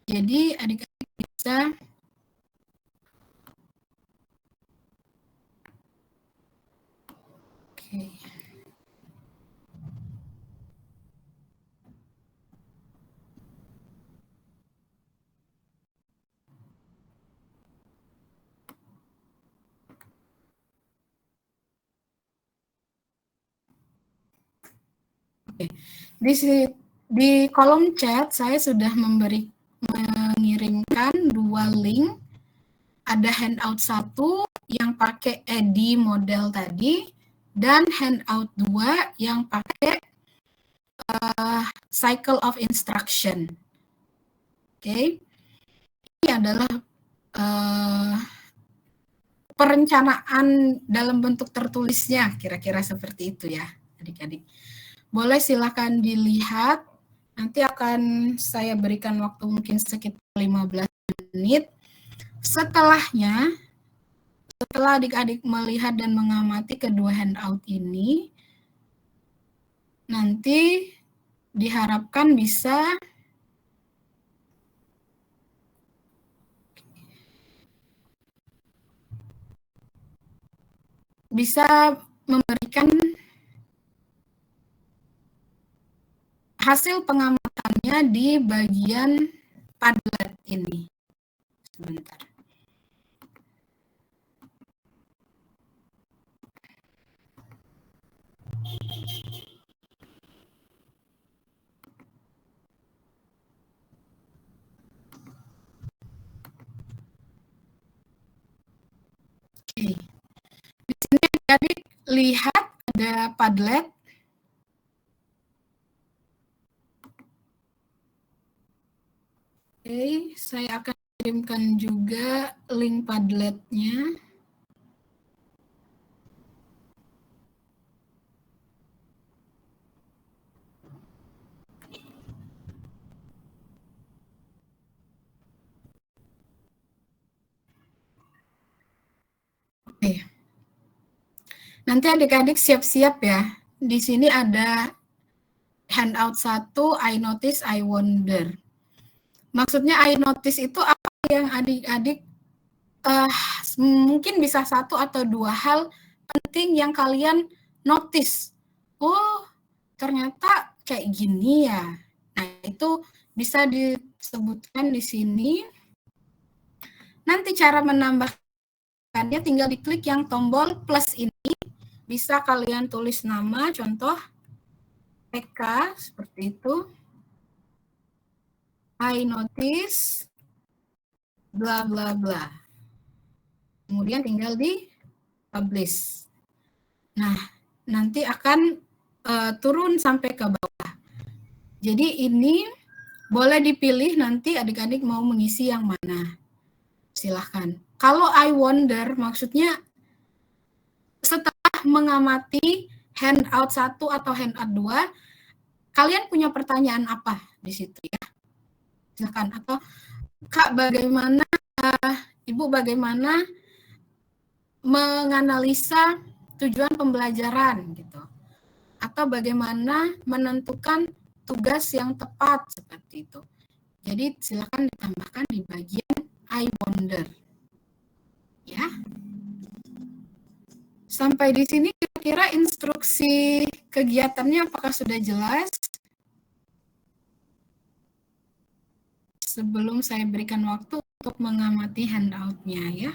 Jadi adik-adik bisa di kolom chat saya sudah mengirimkan 2 link. Ada handout 1 yang pakai EDI model tadi dan handout 2 yang pakai cycle of instruction. Oke. Ini adalah perencanaan dalam bentuk tertulisnya, kira-kira seperti itu ya, adik-adik. Boleh silakan dilihat, nanti akan saya berikan waktu mungkin sekitar 15 menit. Setelahnya, setelah adik-adik melihat dan mengamati kedua handout ini, nanti diharapkan bisa memberikan hasil pengamatannya di bagian Padlet ini. Sebentar. Oke. Di sini adik lihat ada Padlet. Oke, saya akan kirimkan juga link Padlet-nya. Oke. Nanti adik-adik siap-siap ya. Di sini ada handout 1, I notice, I wonder. Maksudnya I notice itu apa yang adik-adik mungkin bisa satu atau dua hal penting yang kalian notice. Oh, ternyata kayak gini ya. Nah, itu bisa disebutkan di sini. Nanti cara menambahkannya tinggal diklik yang tombol plus ini. Bisa kalian tulis nama, contoh PK seperti itu. I notice bla bla bla. Kemudian tinggal di publish. Nah, nanti akan turun sampai ke bawah. Jadi ini boleh dipilih nanti adik-adik mau mengisi yang mana. Silahkan. Kalau I wonder, maksudnya setelah mengamati handout 1 atau handout 2, kalian punya pertanyaan apa di situ ya? Silahkan. Atau Kak, bagaimana, Ibu bagaimana menganalisa tujuan pembelajaran gitu? Atau bagaimana menentukan tugas yang tepat seperti itu. Jadi silakan ditambahkan di bagian I wonder. Ya. Sampai di sini kira-kira instruksi kegiatannya apakah sudah jelas? Sebelum saya berikan waktu untuk mengamati handout-nya ya.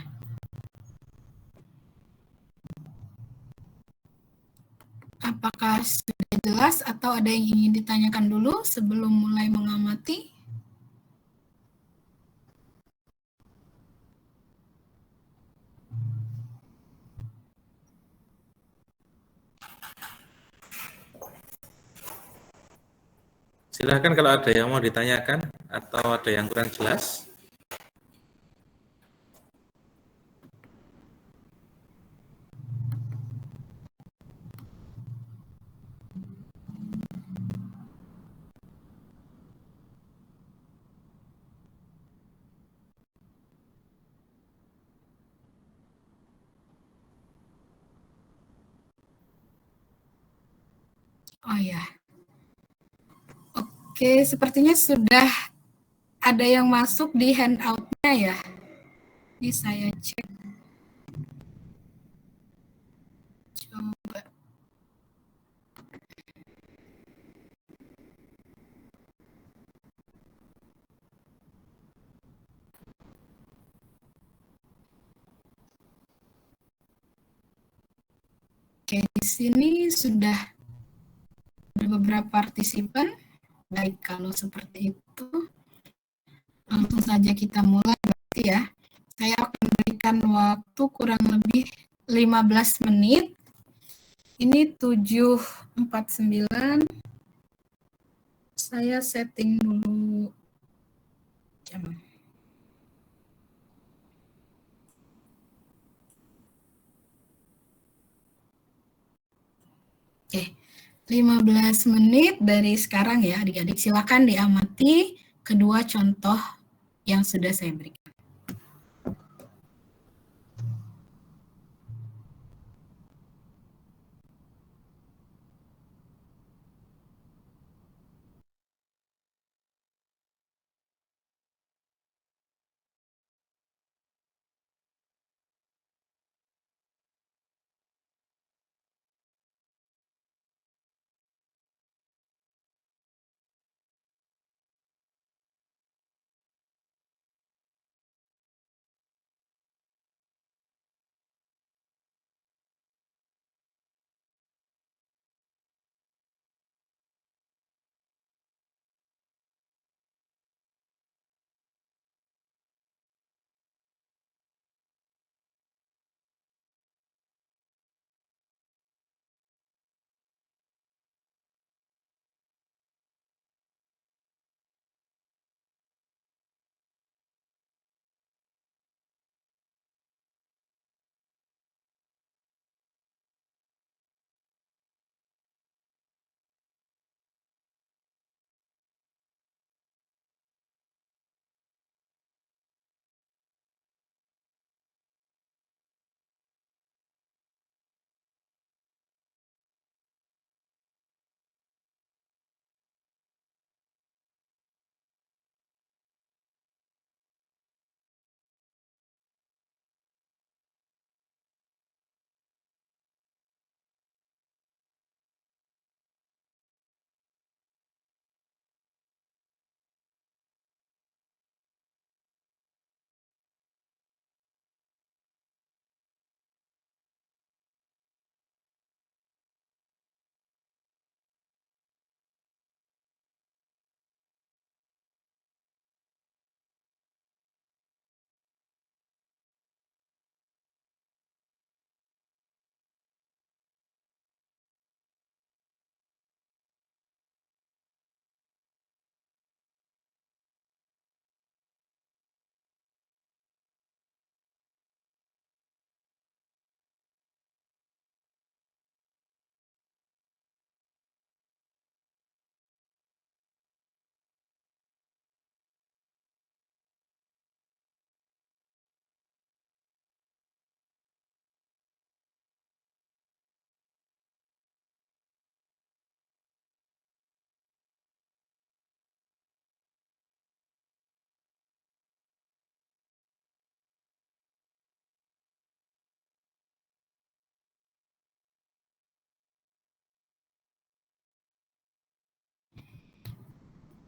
Apakah sudah jelas atau ada yang ingin ditanyakan dulu sebelum mulai mengamati? Silahkan kalau ada yang mau ditanyakan atau ada yang kurang jelas. Oh ya. Oke, sepertinya sudah ada yang masuk di handout-nya ya. Ini saya cek. Coba. Oke, di sini sudah ada beberapa partisipan. Baik, kalau seperti itu, langsung saja kita mulai berarti ya. Saya akan berikan waktu kurang lebih 15 menit. Ini 7.49. Saya setting dulu jam. Oke, 15 menit dari sekarang ya adik-adik. Silakan diamati kedua contoh yang sudah saya berikan.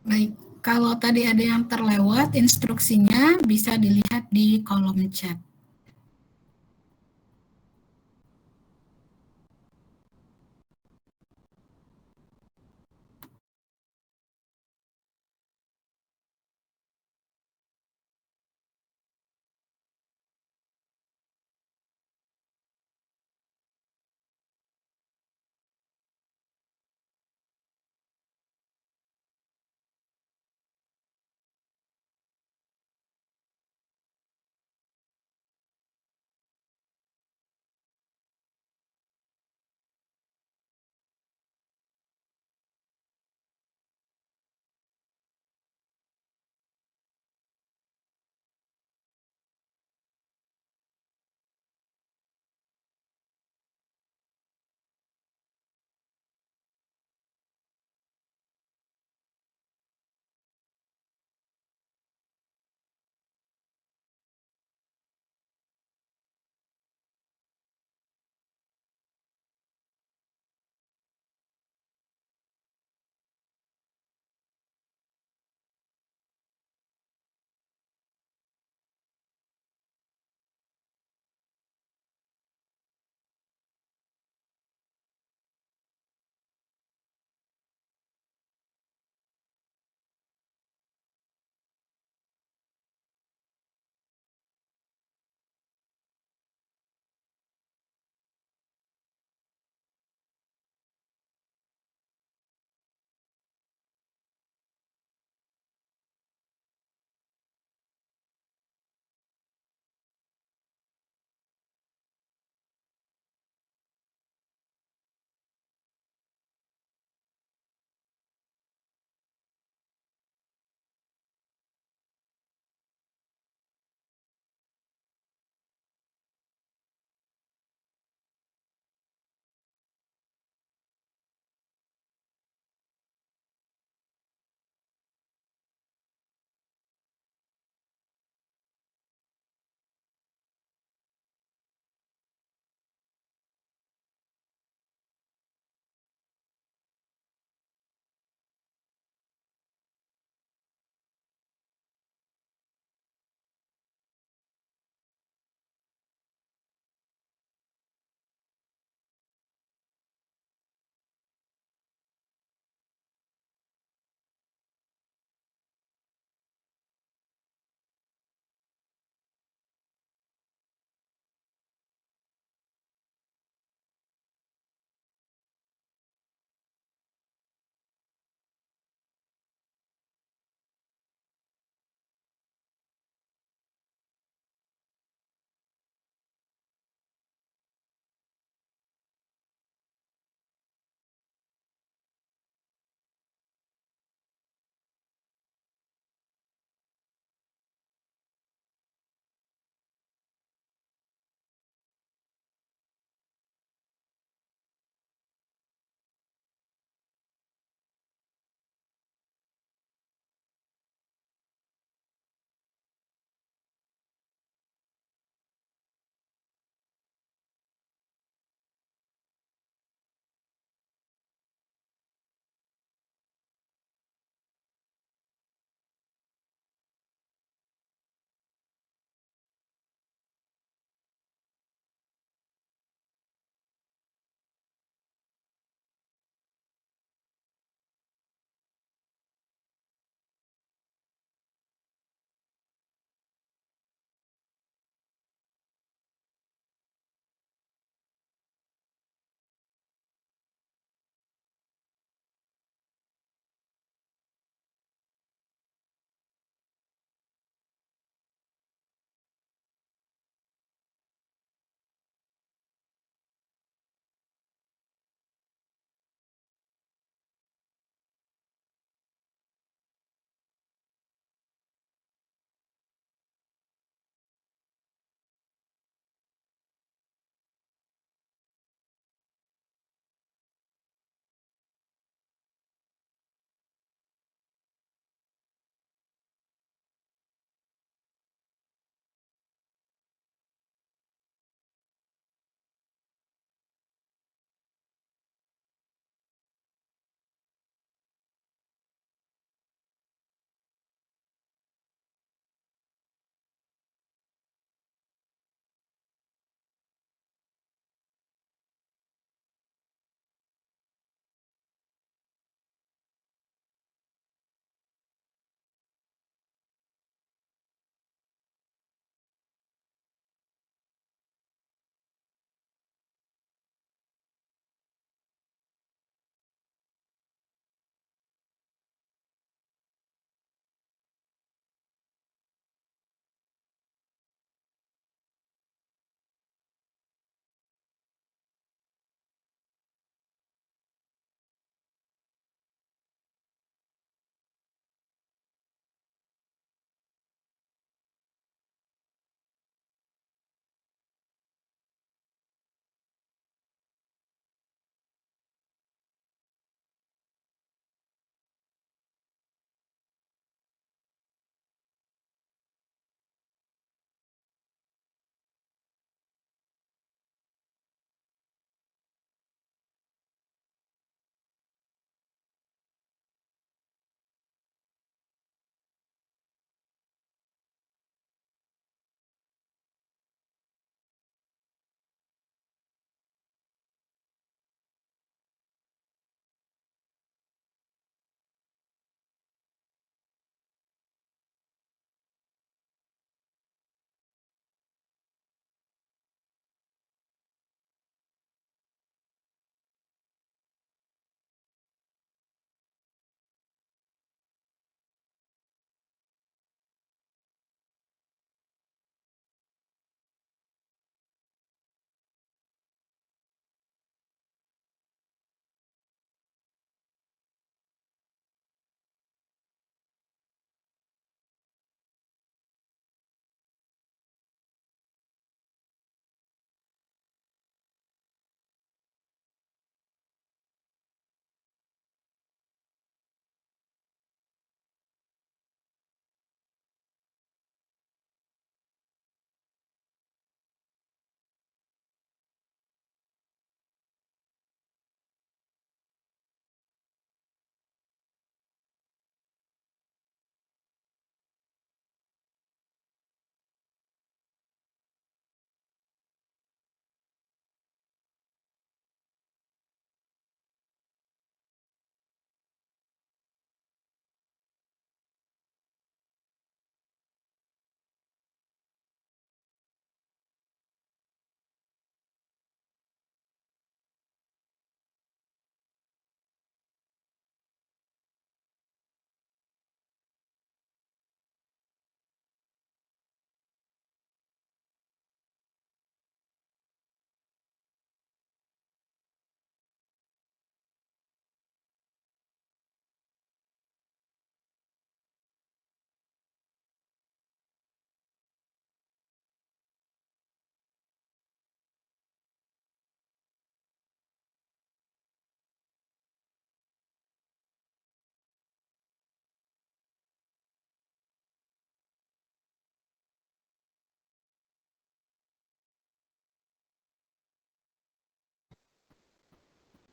Baik, kalau tadi ada yang terlewat, instruksinya bisa dilihat di kolom chat.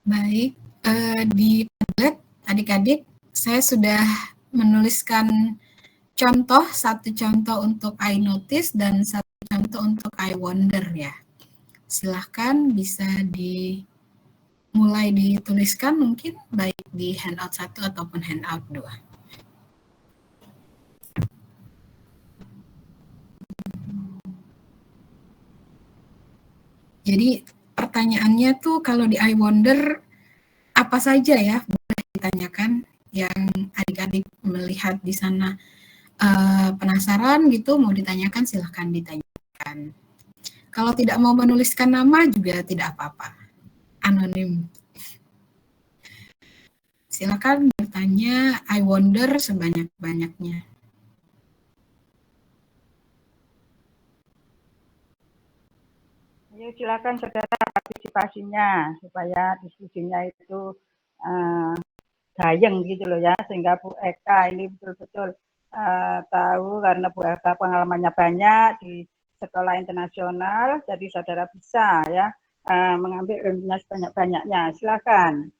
Baik, di Padlet adik-adik saya sudah menuliskan satu contoh untuk iNotice dan satu contoh untuk iWonder ya. Silahkan bisa mulai dituliskan mungkin baik di handout 1 ataupun handout 2. Jadi pertanyaannya tuh kalau di iWonder apa saja ya boleh ditanyakan yang adik-adik melihat di sana penasaran gitu mau ditanyakan silahkan ditanyakan. Kalau tidak mau menuliskan nama juga tidak apa-apa, anonim. Silakan bertanya iWonder sebanyak-banyaknya. Ayo silakan saudara partisipasinya supaya diskusinya itu gayeng gitu loh ya, sehingga Bu Eka ini betul-betul tahu karena Bu Eka pengalamannya banyak di sekolah internasional, jadi saudara bisa ya mengambil ilmunya sebanyak-banyaknya. Silakan.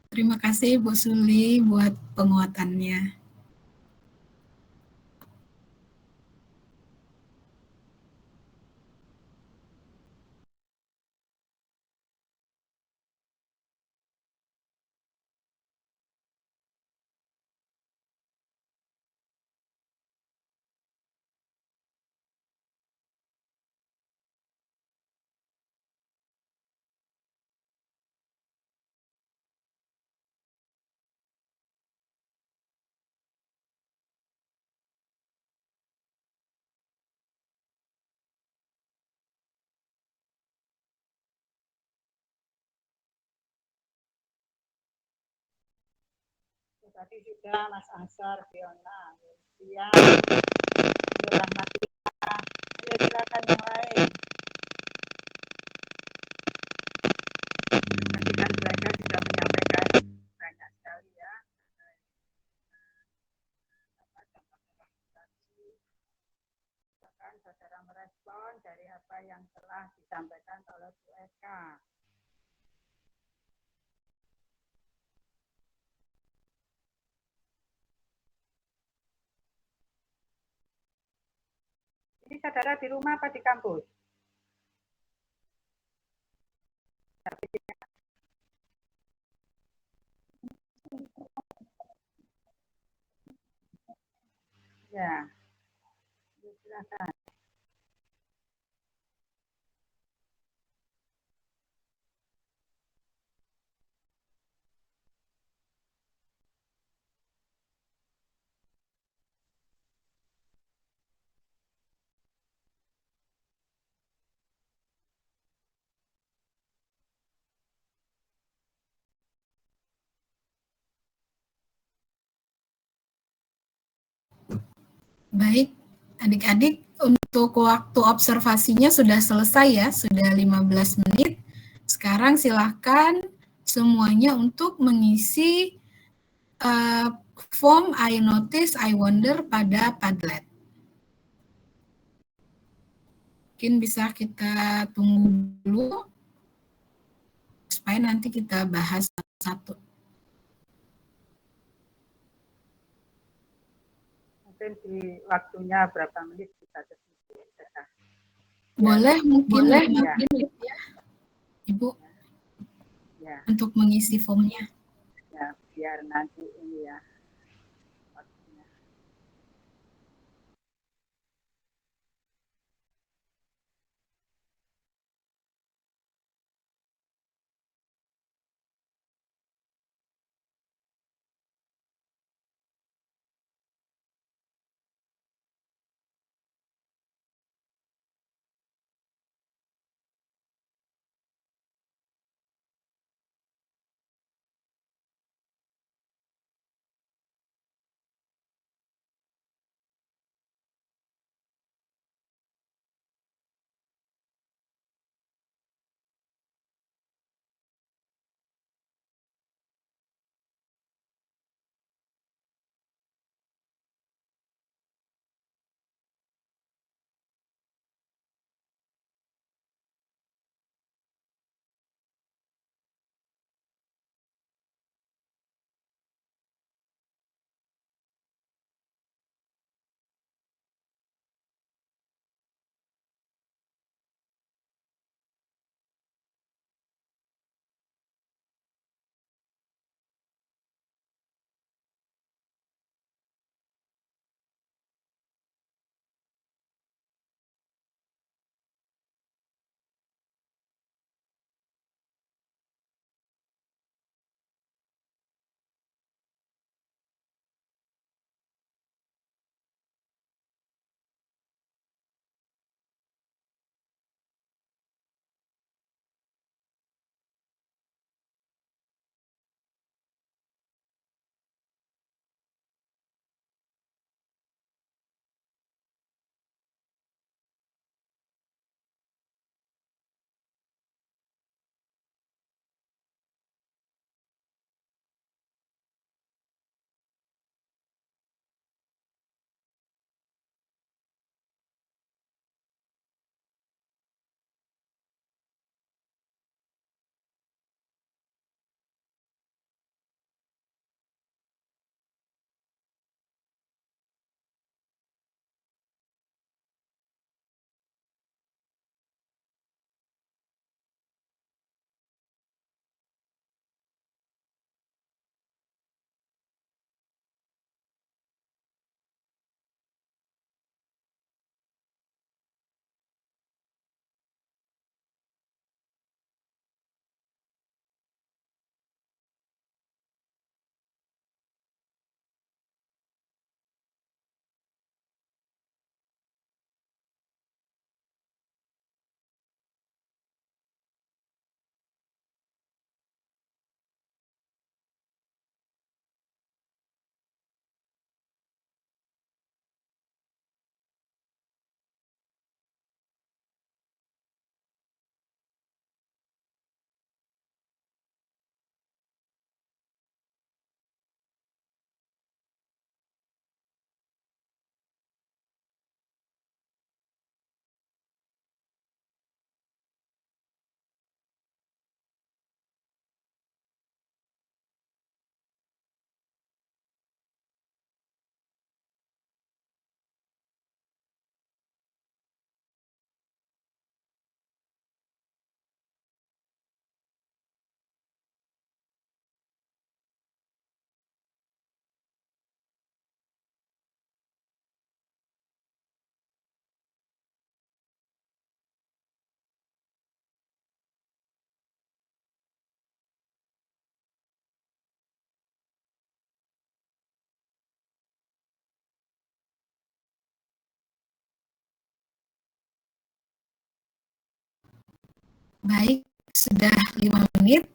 Terima kasih Bu Suli buat penguatannya. Tadi sudah Mas Ansar, Fiona, Lucia, Rahmatia. Ayo silakan yang lain. Tadi kan mereka sudah menyampaikan banyak sekali ya. Silakan saudara merespon dari apa yang telah disampaikan oleh Bu Eka. Ini saudara di rumah apa di kampus? Ya, silakan. Baik, adik-adik untuk waktu observasinya sudah selesai ya, sudah 15 menit. Sekarang silahkan semuanya untuk mengisi form iNotice, iWonder pada Padlet. Mungkin bisa kita tunggu dulu supaya nanti kita bahas satu-satu. Mungkin di waktunya berapa menit kita diskusi. Boleh mungkin ya. menit ya, Ibu, Ya. untuk mengisi formnya. Ya, biar nanti ini ya. Baik, sudah 5 menit.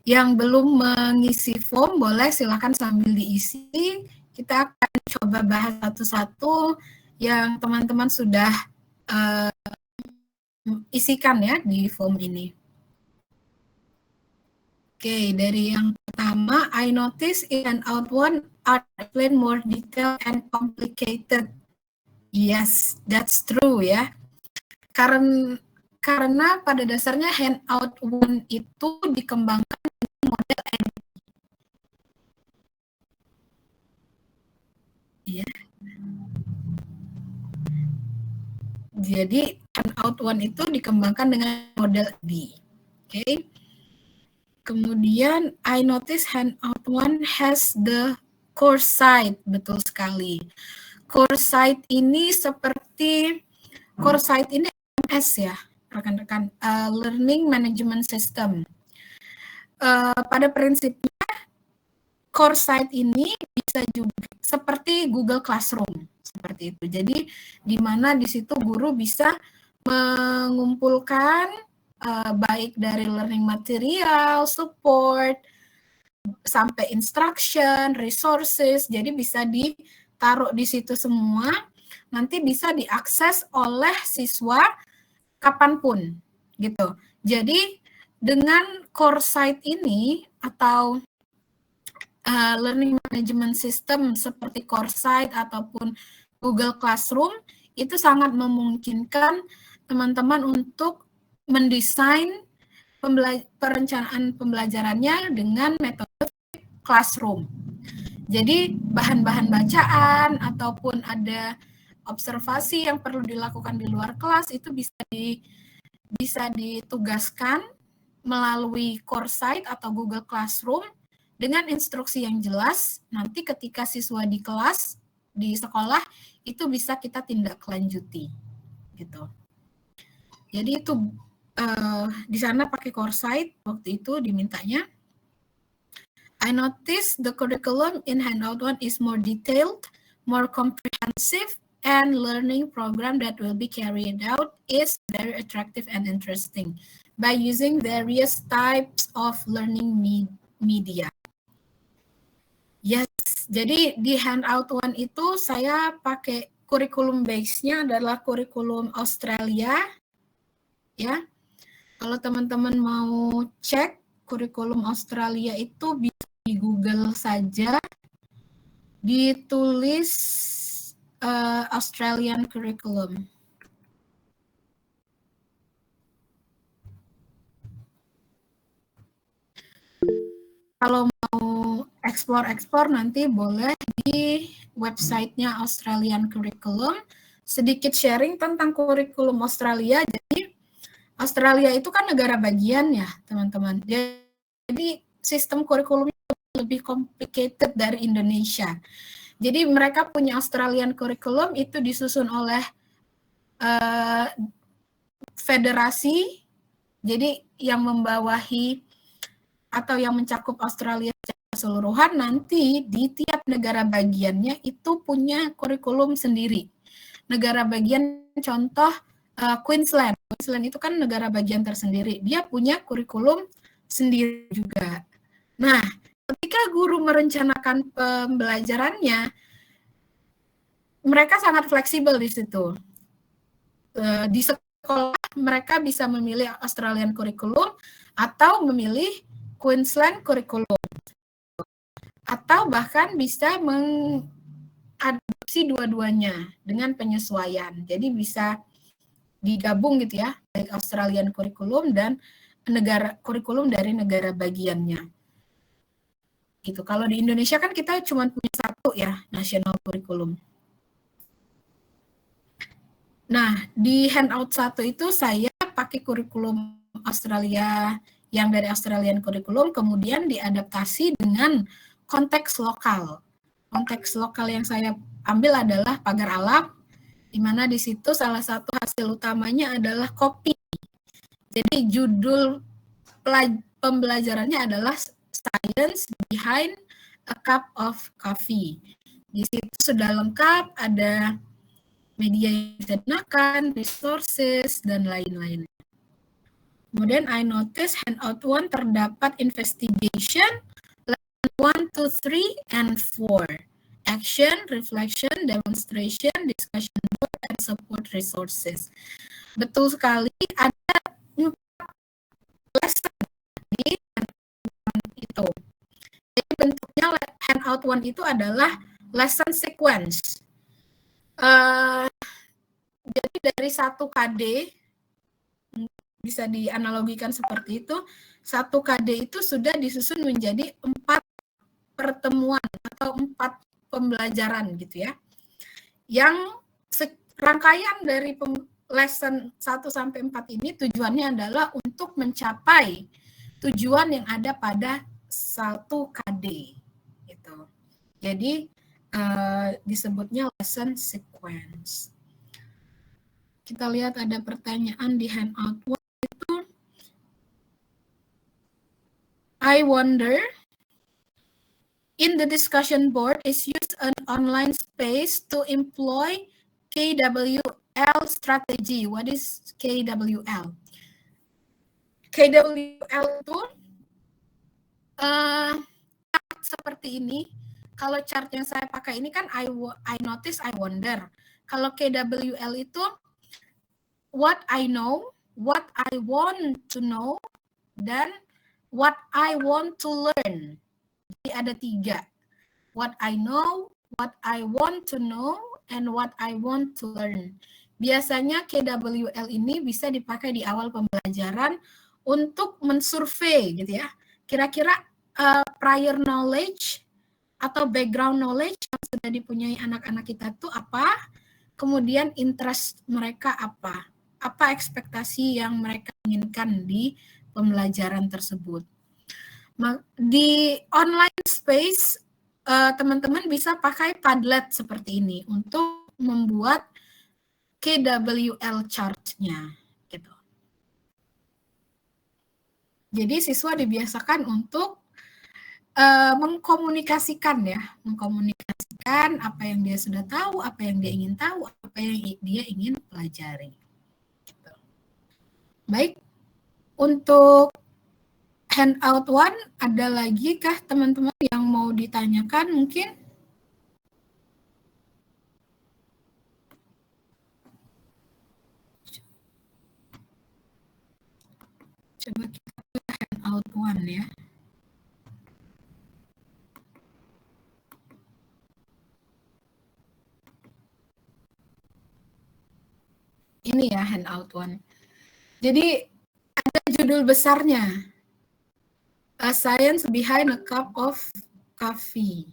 Yang belum mengisi form boleh silakan sambil diisi. Kita akan coba bahas satu-satu yang teman-teman sudah isikan ya di form ini. Oke, dari yang pertama, I notice in an outline are explained more detailed and complicated. Yes, that's true ya. Karena pada dasarnya handout 1 itu dikembangkan dengan model NLP. Ya. Jadi handout 1 itu dikembangkan dengan model B. Oke. Kemudian I notice handout 1 has the course site, betul sekali. Course site ini seperti course site ini LMS ya, rekan-rekan, Learning Management System. Pada prinsipnya course site ini bisa juga seperti Google Classroom, seperti itu. Jadi di mana di situ guru bisa mengumpulkan baik dari learning material, support, sampai instruction, resources, jadi bisa ditaruh di situ semua, nanti bisa diakses oleh siswa kapanpun, gitu. Jadi dengan course site ini atau learning management system seperti course site ataupun Google Classroom itu sangat memungkinkan teman-teman untuk mendesain perencanaan pembelajarannya dengan metode classroom. Jadi bahan-bahan bacaan ataupun ada observasi yang perlu dilakukan di luar kelas itu bisa ditugaskan melalui course site atau Google Classroom dengan instruksi yang jelas. Nanti ketika siswa di kelas, di sekolah, itu bisa kita tindak lanjuti. Gitu. Jadi itu di sana pakai course site, waktu itu dimintanya. I noticed the curriculum in handout 1 is more detailed, more comprehensive, and learning program that will be carried out is very attractive and interesting by using various types of learning media. Yes, jadi di handout 1 itu saya pakai kurikulum base-nya adalah kurikulum Australia, ya. Kalau teman-teman mau cek kurikulum Australia itu bisa di Google saja, ditulis Australian curriculum. Kalau mau explore nanti boleh di websitenya Australian Curriculum. Sedikit sharing tentang kurikulum Australia. Jadi Australia itu kan negara bagian ya, teman-teman. Jadi sistem kurikulumnya lebih complicated dari Indonesia. Jadi mereka punya Australian Curriculum itu disusun oleh federasi, jadi yang membawahi atau yang mencakup Australia secara keseluruhan, nanti di tiap negara bagiannya itu punya kurikulum sendiri. Negara bagian contoh Queensland. Queensland itu kan negara bagian tersendiri. Dia punya kurikulum sendiri juga. Nah, ketika guru merencanakan pembelajarannya, mereka sangat fleksibel di situ. Di sekolah mereka bisa memilih Australian Curriculum atau memilih Queensland Curriculum. Atau bahkan bisa mengadopsi dua-duanya dengan penyesuaian. Jadi bisa digabung gitu ya, baik Australian Curriculum dan kurikulum dari negara bagiannya. Gitu. Kalau di Indonesia kan kita cuma punya satu ya, national curriculum. Nah, di handout 1 itu saya pakai kurikulum Australia yang dari Australian Curriculum, kemudian diadaptasi dengan konteks lokal. Konteks lokal yang saya ambil adalah pagar alam, di mana di situ salah satu hasil utamanya adalah kopi. Jadi judul pembelajarannya adalah Science Behind a Cup of Coffee. Di situ sudah lengkap, ada media yang bisa digunakan, resources, dan lain-lain. Kemudian I notice handout 1 terdapat investigation, lesson 1, 2, 3, and 4. Action, reflection, demonstration, discussion board, and support resources. Betul sekali, ada 4 lesson di handout itu. Jadi bentuknya handout 1 itu adalah lesson sequence. Jadi dari 1 KD, bisa dianalogikan seperti itu, 1 KD itu sudah disusun menjadi 4 pertemuan atau 4 pembelajaran gitu ya. Yang rangkaian dari lesson 1 sampai 4 ini tujuannya adalah untuk mencapai tujuan yang ada pada 1 KD gitu. Jadi disebutnya lesson sequence. Kita lihat ada pertanyaan di handout 1 itu. I wonder, in the discussion board is used an online space to employ KWL strategy. What is KWL? KWL itu seperti ini. Kalau chart yang saya pakai ini kan I notice, I wonder. Kalau KWL itu what I know, what I want to know, dan what I want to learn. Jadi ada 3. What I know, what I want to know, and what I want to learn. Biasanya KWL ini bisa dipakai di awal pembelajaran untuk mensurvei gitu ya. Kira-kira prior knowledge atau background knowledge yang sudah dipunyai anak-anak kita itu apa, kemudian interest mereka apa ekspektasi yang mereka inginkan di pembelajaran tersebut. Di online space, teman-teman bisa pakai Padlet seperti ini untuk membuat KWL chart-nya. Gitu. Jadi siswa dibiasakan untuk mengkomunikasikan apa yang dia sudah tahu, apa yang dia ingin tahu, apa yang dia ingin pelajari. Gitu. Baik, untuk handout 1 ada lagi kah teman-teman yang mau ditanyakan mungkin? Coba kita ke handout 1 ya. Ini ya handout 1. Jadi ada judul besarnya. A Science Behind a Cup of Coffee.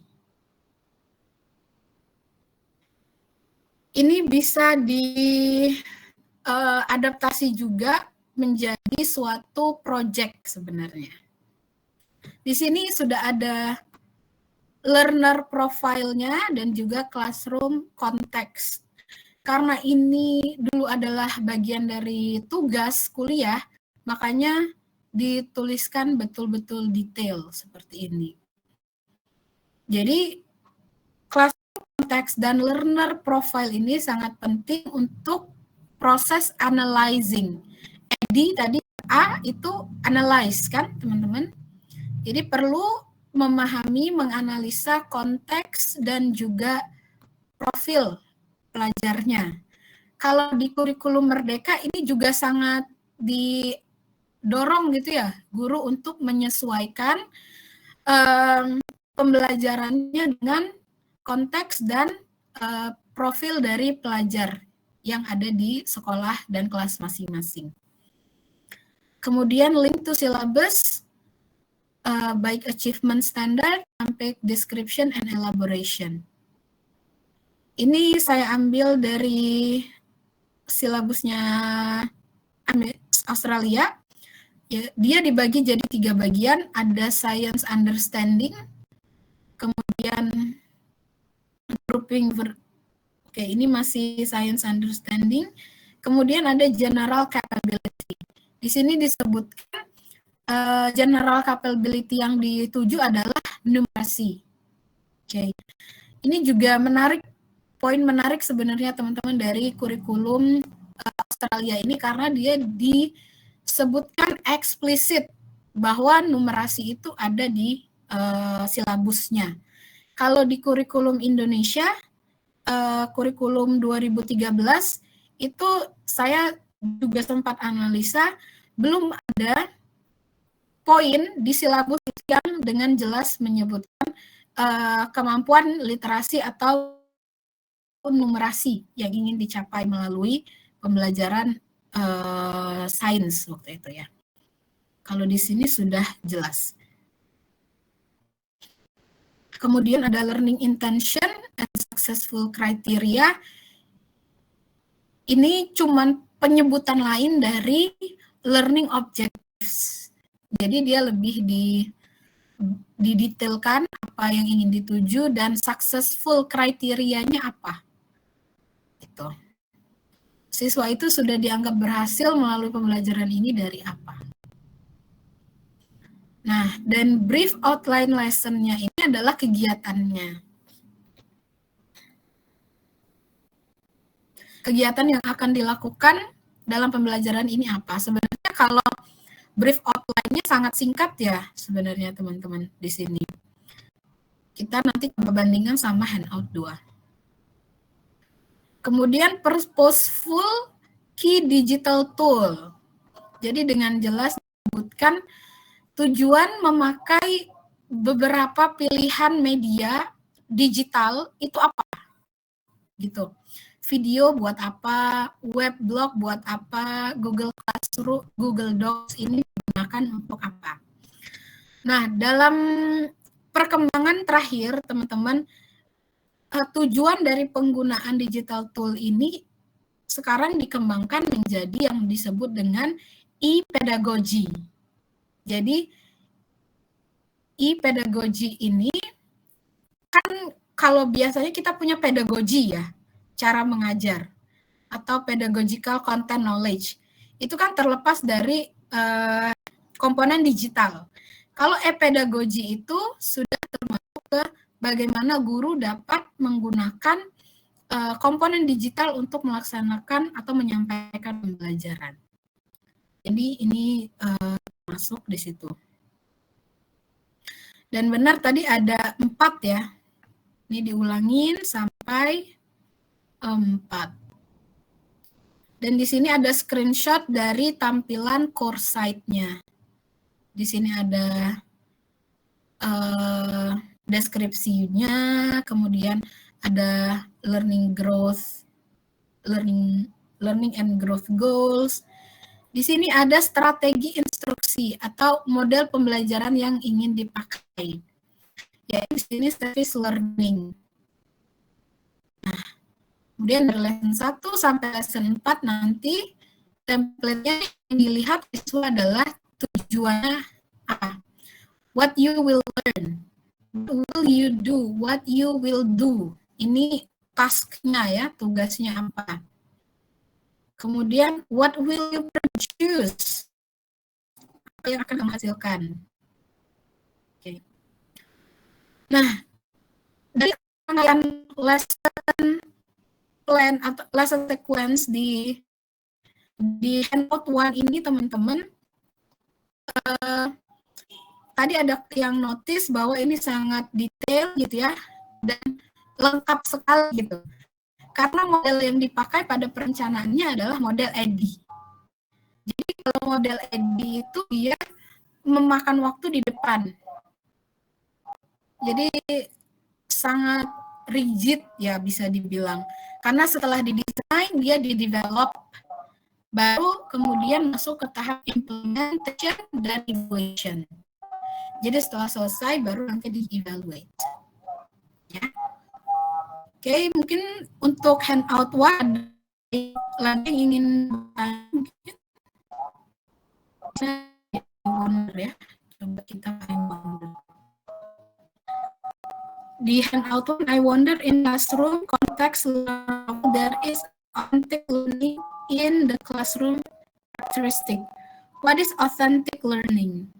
Ini bisa diadaptasi juga menjadi suatu project sebenarnya. Di sini sudah ada learner profile-nya dan juga classroom context. Karena ini dulu adalah bagian dari tugas kuliah, makanya dituliskan betul-betul detail seperti ini. Jadi, classroom context dan learner profile ini sangat penting untuk proses analyzing. Edi tadi A itu analyze kan, teman-teman? Jadi perlu memahami, menganalisa konteks dan juga profil pelajarnya. Kalau di kurikulum Merdeka ini juga sangat didorong gitu ya, guru untuk menyesuaikan pembelajarannya dengan konteks dan profil dari pelajar yang ada di sekolah dan kelas masing-masing. Kemudian link to syllabus, baik achievement standard sampai description and elaboration. Ini saya ambil dari silabusnya Australia. Ya, dia dibagi jadi 3 bagian, ada science understanding, kemudian grouping, oke ini masih science understanding, kemudian ada general capability. Di sini disebutkan general capability yang dituju adalah numerasi. Oke, ini juga menarik. Poin menarik sebenarnya teman-teman dari kurikulum Australia ini karena dia sebutkan eksplisit bahwa numerasi itu ada di silabusnya. Kalau di kurikulum Indonesia, kurikulum 2013 itu saya juga sempat analisa, belum ada poin di silabus yang dengan jelas menyebutkan kemampuan literasi atau numerasi yang ingin dicapai melalui pembelajaran sains waktu itu ya. Kalau di sini sudah jelas. Kemudian ada learning intention and successful criteria. Ini cuman penyebutan lain dari learning objectives. Jadi dia lebih didetailkan apa yang ingin dituju dan successful kriterianya apa. Gitu. Siswa itu sudah dianggap berhasil melalui pembelajaran ini dari apa. Nah, dan brief outline lesson-nya ini adalah kegiatannya. Kegiatan yang akan dilakukan dalam pembelajaran ini apa? Sebenarnya kalau brief outline-nya sangat singkat ya sebenarnya teman-teman di sini. Kita nanti coba bandingkan sama handout 2. Kemudian purposeful key digital tool. Jadi dengan jelas disebutkan tujuan memakai beberapa pilihan media digital itu apa? Gitu. Video buat apa, web blog buat apa, Google Classroom, Google Docs ini digunakan untuk apa. Nah, dalam perkembangan terakhir, teman-teman, tujuan dari penggunaan digital tool ini sekarang dikembangkan menjadi yang disebut dengan e-pedagogy. Jadi, e-pedagogy ini kan kalau biasanya kita punya pedagogi ya, cara mengajar, atau pedagogical content knowledge. Itu kan terlepas dari komponen digital. Kalau e-pedagogy itu sudah termasuk ke bagaimana guru dapat menggunakan komponen digital untuk melaksanakan atau menyampaikan pembelajaran. Jadi ini masuk di situ. Dan benar tadi ada 4 ya. Ini diulangin sampai 4. Dan di sini ada screenshot dari tampilan course site-nya. Di sini ada deskripsinya, kemudian ada learning and growth goals. Di sini ada strategi instruksi atau model pembelajaran yang ingin dipakai. Yaitu di sini service learning. Nah, kemudian dari lesson 1 sampai lesson 4 nanti template-nya yang dilihat itu adalah tujuannya apa. What you will learn. What will you do? What you will do. Ini task-nya ya, tugasnya apa. Kemudian, what will you produce? Apa yang akan menghasilkan? Oke. Nah, dari rangkaian lesson plan atau lesson sequence di handout 1 ini, teman-teman, tadi ada yang notice bahwa ini sangat detail gitu ya, dan lengkap sekali gitu. Karena model yang dipakai pada perencanaannya adalah model EDDI. Jadi kalau model EDDI itu dia memakan waktu di depan. Jadi sangat rigid ya bisa dibilang. Karena setelah didesain dia di-develop. Baru kemudian masuk ke tahap implementation dan evaluation. Jadi setelah selesai baru nanti di-evaluate. Ya. Oke, mungkin untuk handout 1 lagi ingin ya. Coba kita wonder. Di handout 1, I wonder in classroom context there is authentic learning in the classroom characteristic. What is authentic learning?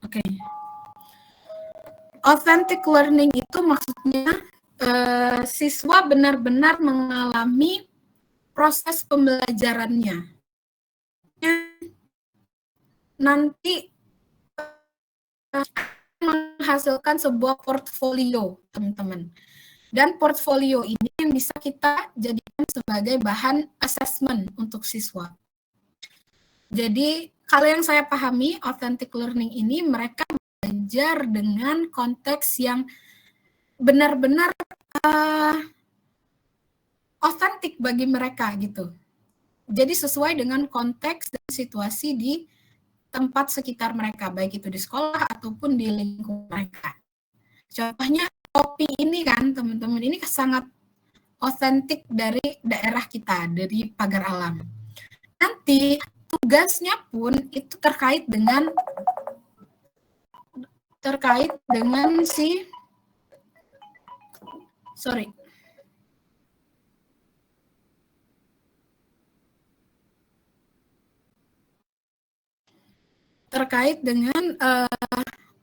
Oke. Authentic learning itu maksudnya siswa benar-benar mengalami proses pembelajarannya. Nanti menghasilkan sebuah portfolio, teman-teman. Dan portfolio ini yang bisa kita jadikan sebagai bahan assessment untuk siswa. Jadi, kalau yang saya pahami, authentic learning ini mereka belajar dengan konteks yang benar-benar otentik bagi mereka gitu. Jadi sesuai dengan konteks dan situasi di tempat sekitar mereka, baik itu di sekolah ataupun di lingkungan mereka. Contohnya kopi ini kan, teman-teman, ini sangat otentik dari daerah kita, dari Pagar Alam. Nanti tugasnya pun itu terkait dengan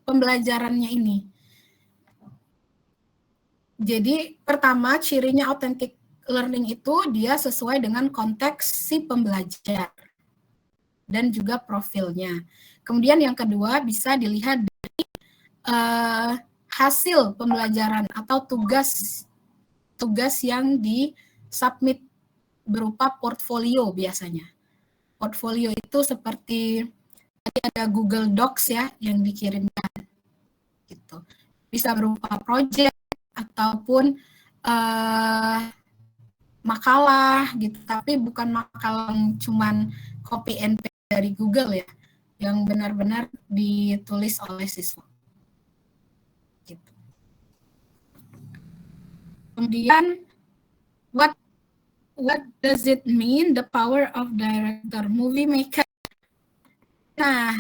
pembelajarannya ini. Jadi pertama cirinya authentic learning itu dia sesuai dengan konteks si pembelajar dan juga profilnya. Kemudian yang kedua bisa dilihat dari hasil pembelajaran atau tugas yang disubmit berupa portfolio biasanya. Portfolio itu seperti tadi ada Google Docs ya yang dikirimkan gitu. Bisa berupa project ataupun makalah gitu, tapi bukan makalah yang cuman copy and paste dari Google ya, yang benar-benar ditulis oleh siswa. Gitu. Kemudian what does it mean the power of director movie maker? Nah,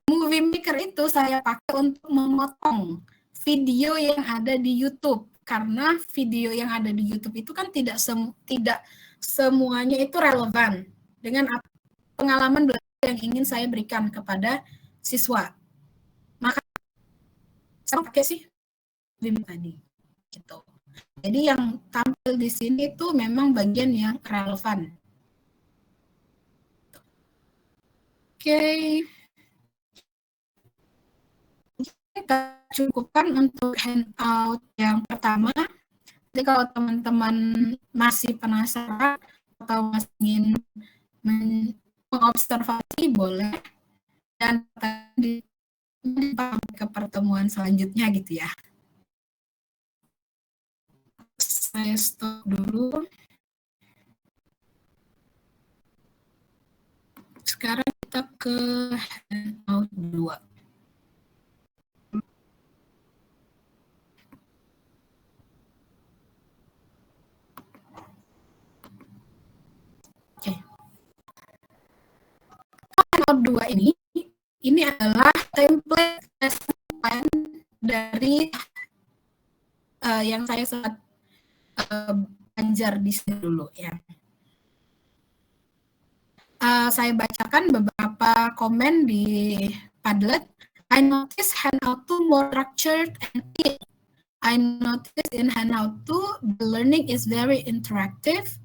movie maker itu saya pakai untuk memotong video yang ada di YouTube, karena video yang ada di YouTube itu kan tidak semuanya itu relevan dengan pengalaman belajar yang ingin saya berikan kepada siswa. Maka saya pakai sih film tadi gitu. Jadi yang tampil di sini itu memang bagian yang relevan. Oke. Kita cukupkan untuk handout yang pertama. Jadi kalau teman-teman masih penasaran atau masih ingin mengobservasi boleh, dan ke pertemuan selanjutnya gitu ya. Saya stop dulu. Sekarang kita ke handout 2. Handout 2 ini adalah template lesson plan dari yang saya sempat belajar di sini dulu ya. Saya bacakan beberapa komen di Padlet. I notice handout 2 more structured and clear. I notice in handout 2 the learning is very interactive.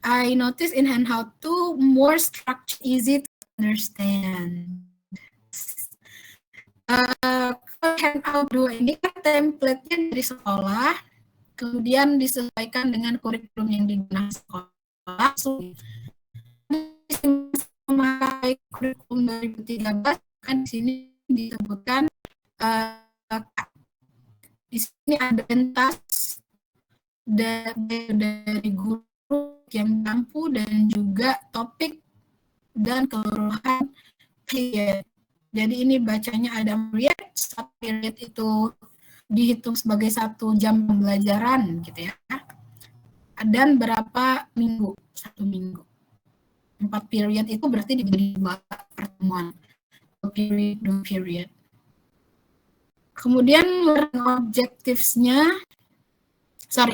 I notice in handout 2 more structured, easy to understand. Handout 2 ini kan template-nya dari sekolah, kemudian disesuaikan dengan kurikulum yang digunakan sekolah. Memakai kurikulum 2013 kan di sini disebutkan di sini ada pentas dari guru yang mampu dan juga topik dan keseluruhan period. Jadi ini bacanya ada period, satu period itu dihitung sebagai 1 jam pembelajaran gitu ya. Dan berapa minggu? 1 minggu. 4 period itu berarti dibagi 2 pertemuan. 2 period. Kemudian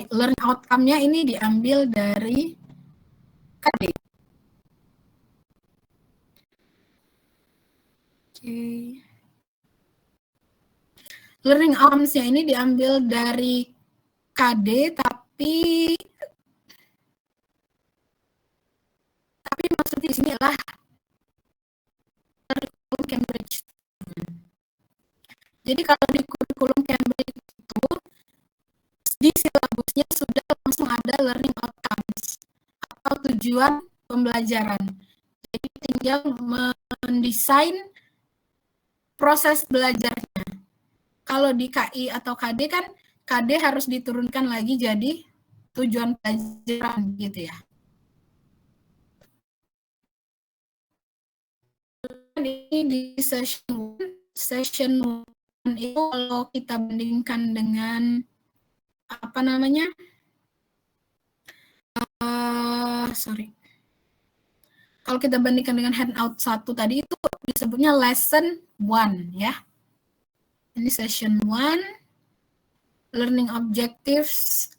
learning outcome-nya ini diambil dari KD. Learning outcomes-nya ini diambil dari KD, tapi adalah kurikulum Cambridge. Jadi kalau di kurikulum Cambridge itu di silabusnya sudah langsung ada learning outcomes atau tujuan pembelajaran. Jadi tinggal mendesain proses belajarnya. Kalau di KI atau KD kan KD harus diturunkan lagi jadi tujuan pelajaran gitu ya. Ini di session 1 itu kalau kita bandingkan dengan apa namanya? Kalau kita bandingkan dengan handout 1 tadi itu disebutnya lesson 1 ya. Ini session 1, learning objectives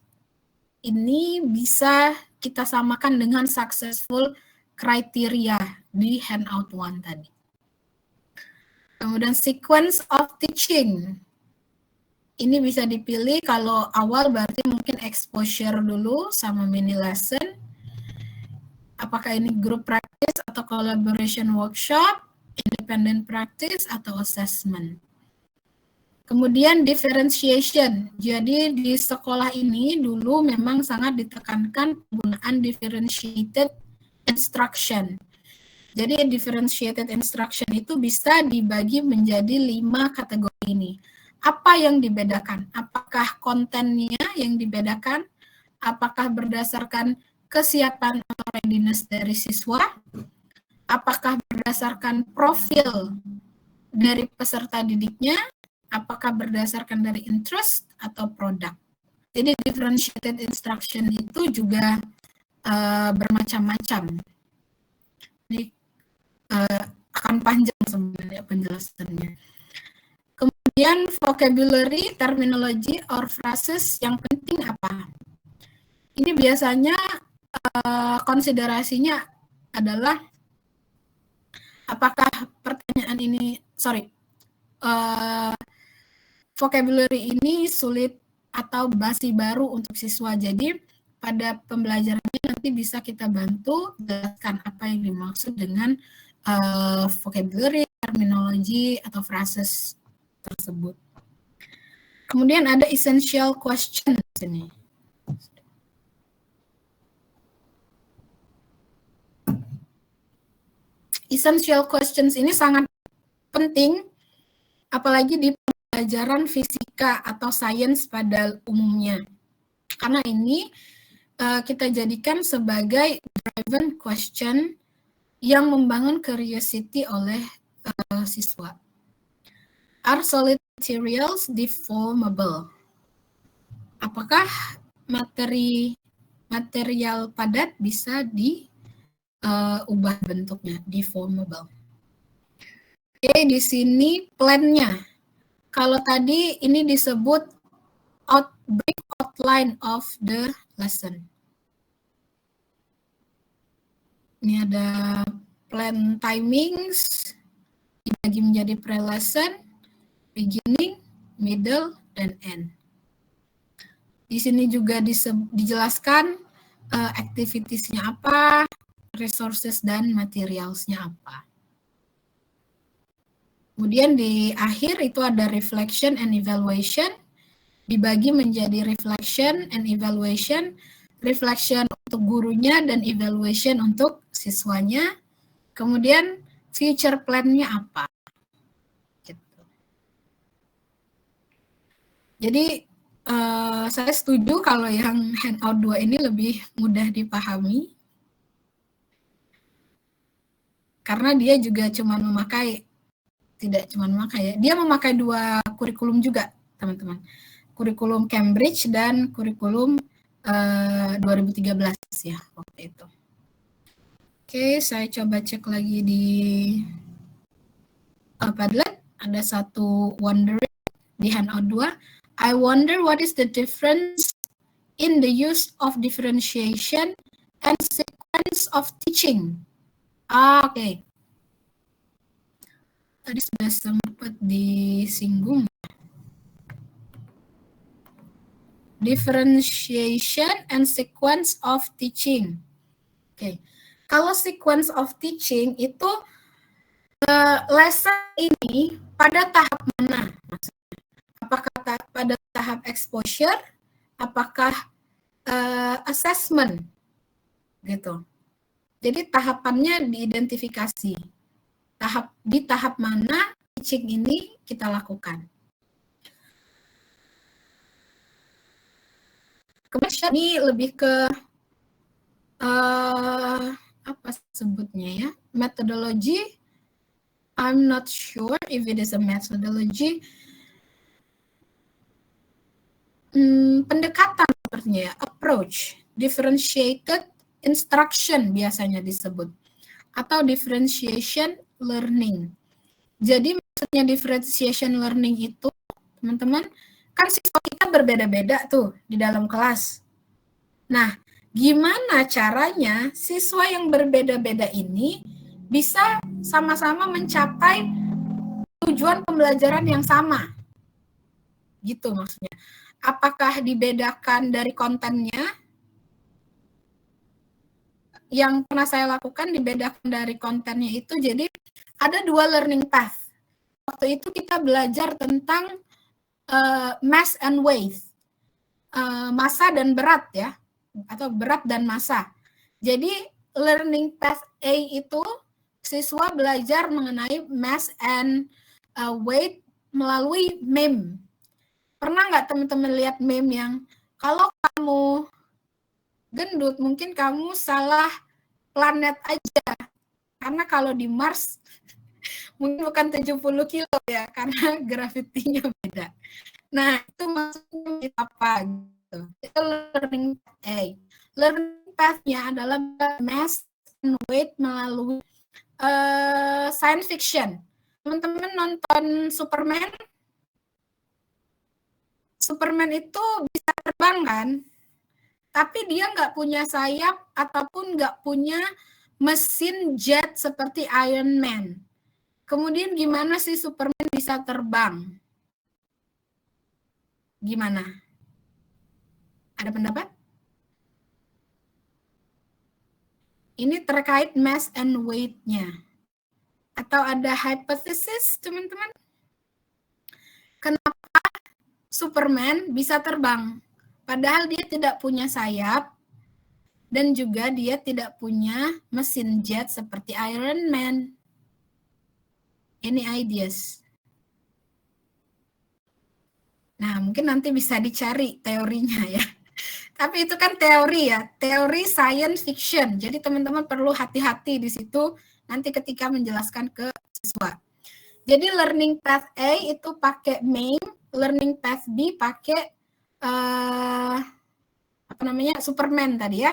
ini bisa kita samakan dengan successful criteria di handout 1 tadi. Kemudian sequence of teaching. Ini bisa dipilih kalau awal berarti mungkin exposure dulu sama mini lesson. Apakah ini group practice atau collaboration workshop, independent practice atau assessment. Kemudian differentiation. Jadi di sekolah ini dulu memang sangat ditekankan penggunaan differentiated instruction. Jadi differentiated instruction itu bisa dibagi menjadi 5 kategori ini. Apa yang dibedakan? Apakah kontennya yang dibedakan? Apakah berdasarkan kesiapan atau readiness dari siswa? Apakah berdasarkan profil dari peserta didiknya? Apakah berdasarkan dari interest atau produk? Jadi differentiated instruction itu juga bermacam-macam. Ini akan panjang sebenarnya penjelasannya. Kemudian vocabulary, terminology, or phrases yang penting apa? Ini biasanya konsiderasinya adalah apakah pertanyaan ini, vocabulary ini sulit atau basi baru untuk siswa. Jadi pada pembelajarannya nanti bisa kita bantu jelaskan apa yang dimaksud dengan vocabulary, terminologi, atau phrases tersebut. Kemudian ada essential question di sini. Essential questions ini sangat penting, apalagi di pelajaran fisika atau sains pada umumnya. Karena ini kita jadikan sebagai driven question yang membangun curiosity oleh siswa. Are solid materials deformable? Apakah material padat bisa diubah bentuknya, deformable? Oke, di sini plan-nya. Kalau tadi ini disebut brief outline of the lesson. Ini ada plan timings, dibagi menjadi pre-lesson, beginning, middle, dan end. Di sini juga dijelaskan activities-nya apa, resources dan materials-nya apa. Kemudian di akhir itu ada reflection and evaluation, dibagi menjadi reflection and evaluation, reflection untuk gurunya dan evaluation untuk siswanya. Kemudian future plan-nya apa? Gitu. Jadi saya setuju kalau yang handout 2 ini lebih mudah dipahami. Karena dia juga cuma memakai, tidak cuma memakai ya, dia memakai 2 kurikulum juga, teman-teman. Kurikulum Cambridge dan kurikulum 2013 ya waktu itu. Oke, saya coba cek lagi di Padlet. Ada satu wondering di handout 2. I wonder what is the difference in the use of differentiation and sequence of teaching. Oke. Tadi sudah sempat disinggung. Differentiation and sequence of teaching. Oke. kalau sequence of teaching itu lesson ini pada tahap mana? Maksudnya, apakah pada tahap exposure, apakah assessment, gitu. Jadi tahapannya diidentifikasi. Di tahap mana teaching ini kita lakukan. Kemudian ini lebih ke apa sebutnya ya, methodology. I'm not sure if it is a methodology. Pendekatan sepertinya ya, approach, differentiated instruction biasanya disebut, atau differentiation learning. Jadi maksudnya differentiation learning itu, teman-teman, kan siswa kita berbeda-beda tuh di dalam kelas. Nah, gimana caranya siswa yang berbeda-beda ini bisa sama-sama mencapai tujuan pembelajaran yang sama? Gitu maksudnya. Apakah dibedakan dari kontennya? Yang pernah saya lakukan dibedakan dari kontennya itu, jadi ada 2 learning path. Waktu itu kita belajar tentang mass and weight, massa dan berat ya, atau berat dan massa. Jadi learning path A itu siswa belajar mengenai mass and weight melalui meme. Pernah nggak teman-teman lihat meme yang kalau kamu gendut mungkin kamu salah planet aja, karena kalau di Mars mungkin bukan 70 kilo ya, karena gravitinya beda. Nah, itu maksudnya apa gitu. Itu learning path A. Learning path-nya adalah mass and weight melalui science fiction. Teman-teman nonton Superman? Superman itu bisa terbang kan? Tapi dia nggak punya sayap ataupun nggak punya mesin jet seperti Iron Man. Kemudian gimana sih Superman bisa terbang? Gimana? Ada pendapat? Ini terkait mass and weight-nya. Atau ada hypothesis, teman-teman? Kenapa Superman bisa terbang? Padahal dia tidak punya sayap, dan juga dia tidak punya mesin jet seperti Iron Man. Any ideas? Nah, mungkin nanti bisa dicari teorinya ya. Tapi itu kan teori ya, teori science fiction. Jadi teman-teman perlu hati-hati di situ nanti ketika menjelaskan ke siswa. Jadi learning path A itu pakai meme, learning path B pakai Superman tadi ya.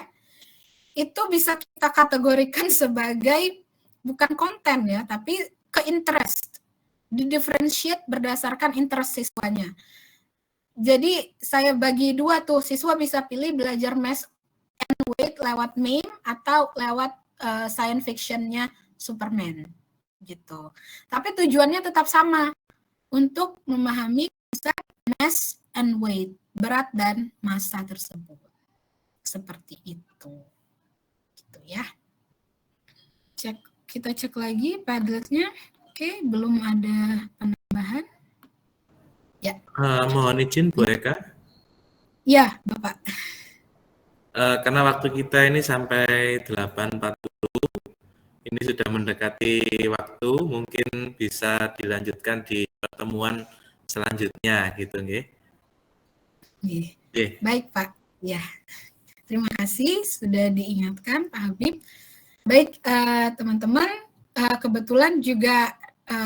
Itu bisa kita kategorikan sebagai bukan konten ya, tapi ke interest. Di-differentiate berdasarkan interest siswanya. Jadi saya bagi 2 tuh, siswa bisa pilih belajar mass and weight lewat meme atau lewat science fiction-nya Superman gitu. Tapi tujuannya tetap sama, untuk memahami konsep mass and weight, berat dan massa tersebut. Seperti itu. Gitu ya. Kita cek lagi Padlet-nya. Oke, belum ada penambahan. Ya. Mohon izin Bu Eka. Ya, Bapak. Karena waktu kita ini sampai 8.40, ini sudah mendekati waktu, mungkin bisa dilanjutkan di pertemuan selanjutnya gitu nggih. Baik Pak. Ya. Terima kasih sudah diingatkan Pak Habib. Baik teman-teman, kebetulan juga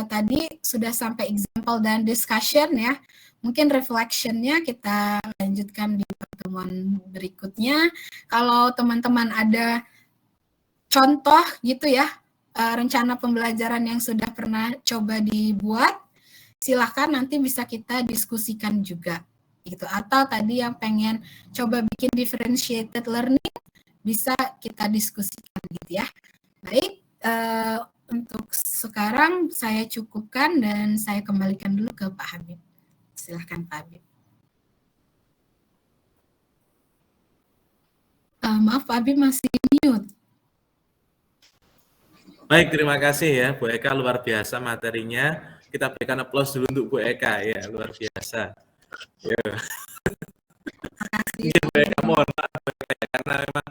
tadi sudah sampai example dan discussion ya. Mungkin reflection-nya kita lanjutkan di pertemuan berikutnya. Kalau teman-teman ada contoh gitu ya, rencana pembelajaran yang sudah pernah coba dibuat, silahkan nanti bisa kita diskusikan juga. Gitu. Atau tadi yang pengen coba bikin differentiated learning, bisa kita diskusikan gitu ya. Baik, untuk sekarang saya cukupkan dan saya kembalikan dulu ke Pak Habib. Silahkan Pak Habib. Maaf Pak Habib masih mute. Baik, terima kasih ya Bu Eka, luar biasa materinya. Kita berikan aplaus dulu untuk Bu Eka ya, luar biasa. Ya. Mungkin Bu Eka mohon maaf Bu Eka, ya, karena memang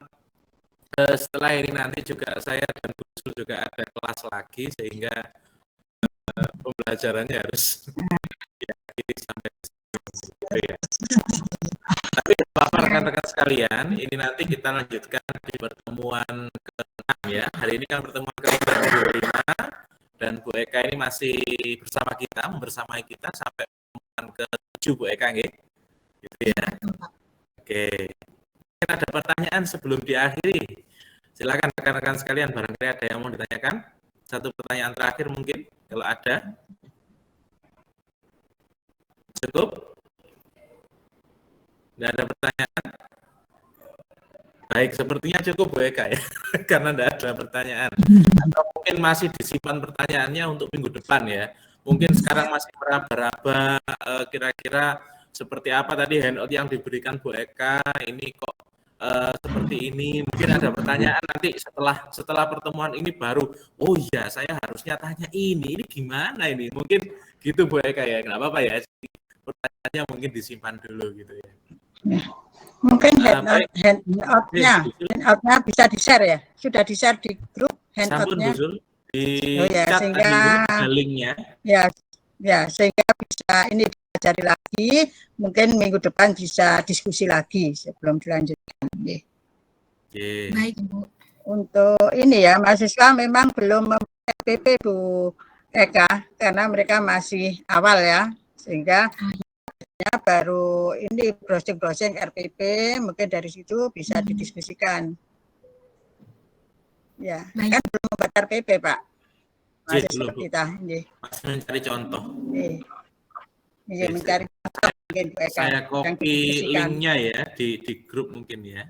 setelah ini nanti juga saya dan Bu Sul juga ada kelas lagi sehingga pembelajarannya harus diakhiri sampai sini, ya. Tapi Bapak rekan-rekan sekalian, ini nanti kita lanjutkan di pertemuan ke-6 ya. Hari ini kan pertemuan ke-5 dan Bu Eka ini masih bersama kita, membersamai kita sampai pertemuan ke-7 Bu Eka nggih. Gitu ya. Oke. Mungkin ada pertanyaan sebelum diakhiri. Silakan rekan-rekan sekalian, barangkali ada yang mau ditanyakan. Satu pertanyaan terakhir mungkin kalau ada. Cukup? Tidak ada pertanyaan? Baik, sepertinya cukup Bu Eka ya, karena tidak ada pertanyaan. Atau mungkin masih disimpan pertanyaannya untuk minggu depan ya. Mungkin sekarang masih meraba-raba kira-kira seperti apa tadi handout yang diberikan Bu Eka, ini kok seperti ini. Mungkin ada pertanyaan nanti setelah pertemuan ini baru, oh iya saya harusnya tanya ini gimana ini. Mungkin gitu Bu Eka ya, nggak apa-apa ya. Pertanyaannya mungkin disimpan dulu gitu ya. Mungkin handoutnya bisa di-share ya? Sudah di-share di grup handoutnya? Di ya, chat sehingga linknya. Ya, sehingga bisa ini dipelajari lagi. Mungkin minggu depan bisa diskusi lagi sebelum dilanjutkan. Baik, Bu. Untuk ini ya, mahasiswa memang belum mempunyai RPP Bu Eka, karena mereka masih awal ya, sehingga baru ini browsing RPP, mungkin dari situ bisa didiskusikan. Ya, kan belum membuat RPP Pak. Masih seperti kita. Masih mencari contoh. Iya, mencari contoh mungkin Bu Eka. Saya copy linknya ya di grup mungkin ya.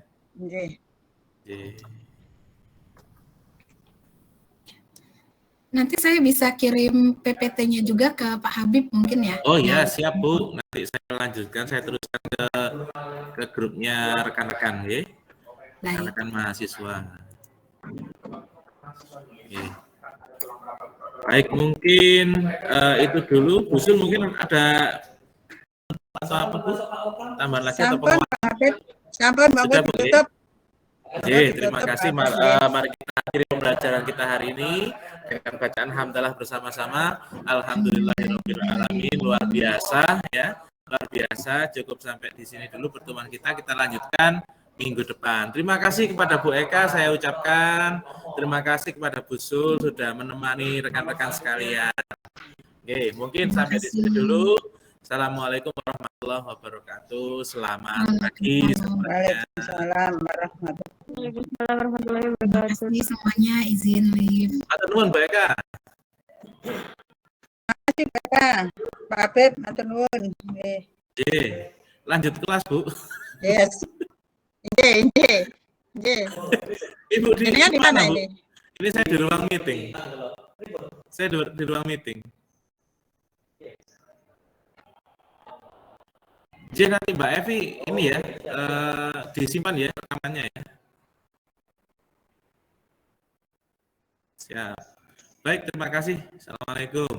Nanti saya bisa kirim PPT-nya juga ke Pak Habib mungkin ya. Oh ya, siap Bu. Nanti saya lanjutkan, saya teruskan ke grupnya rekan-rekan ya. Rekan-rekan mahasiswa. Baik, mungkin itu dulu. Bu Sul mungkin ada atau apa Bu? Tambahan lagi atau penguatan? Sampun, monggo ditutup. Terima kasih. Mari kita akhiri pembelajaran kita hari ini dengan bacaan hamdalah bersama-sama. Alhamdulillahirabbil alamin. Luar biasa ya. Luar biasa. Cukup sampai di sini dulu pertemuan kita. Kita lanjutkan minggu depan. Terima kasih kepada Bu Eka saya ucapkan. Terima kasih kepada Bu Sul sudah menemani rekan-rekan sekalian. Oke, mungkin sampai di sini dulu. Assalamualaikum warahmatullahi wabarakatuh. Selamat pagi semuanya. Waalaikumsalam warahmatullahi wabarakatuh. Terima kasih semuanya, izin live. Matur nuwun Bu Eka. Terima kasih Bu Eka. Pak Habib, matur nuwun. Lanjut kelas Bu. Yes. Ibu di mana ini? Ini saya di ruang meeting. Saya di ruang meeting. Jadi nanti Mbak Evi ini ya disimpan ya rekamannya ya. Siap. Baik, terima kasih. Assalamualaikum.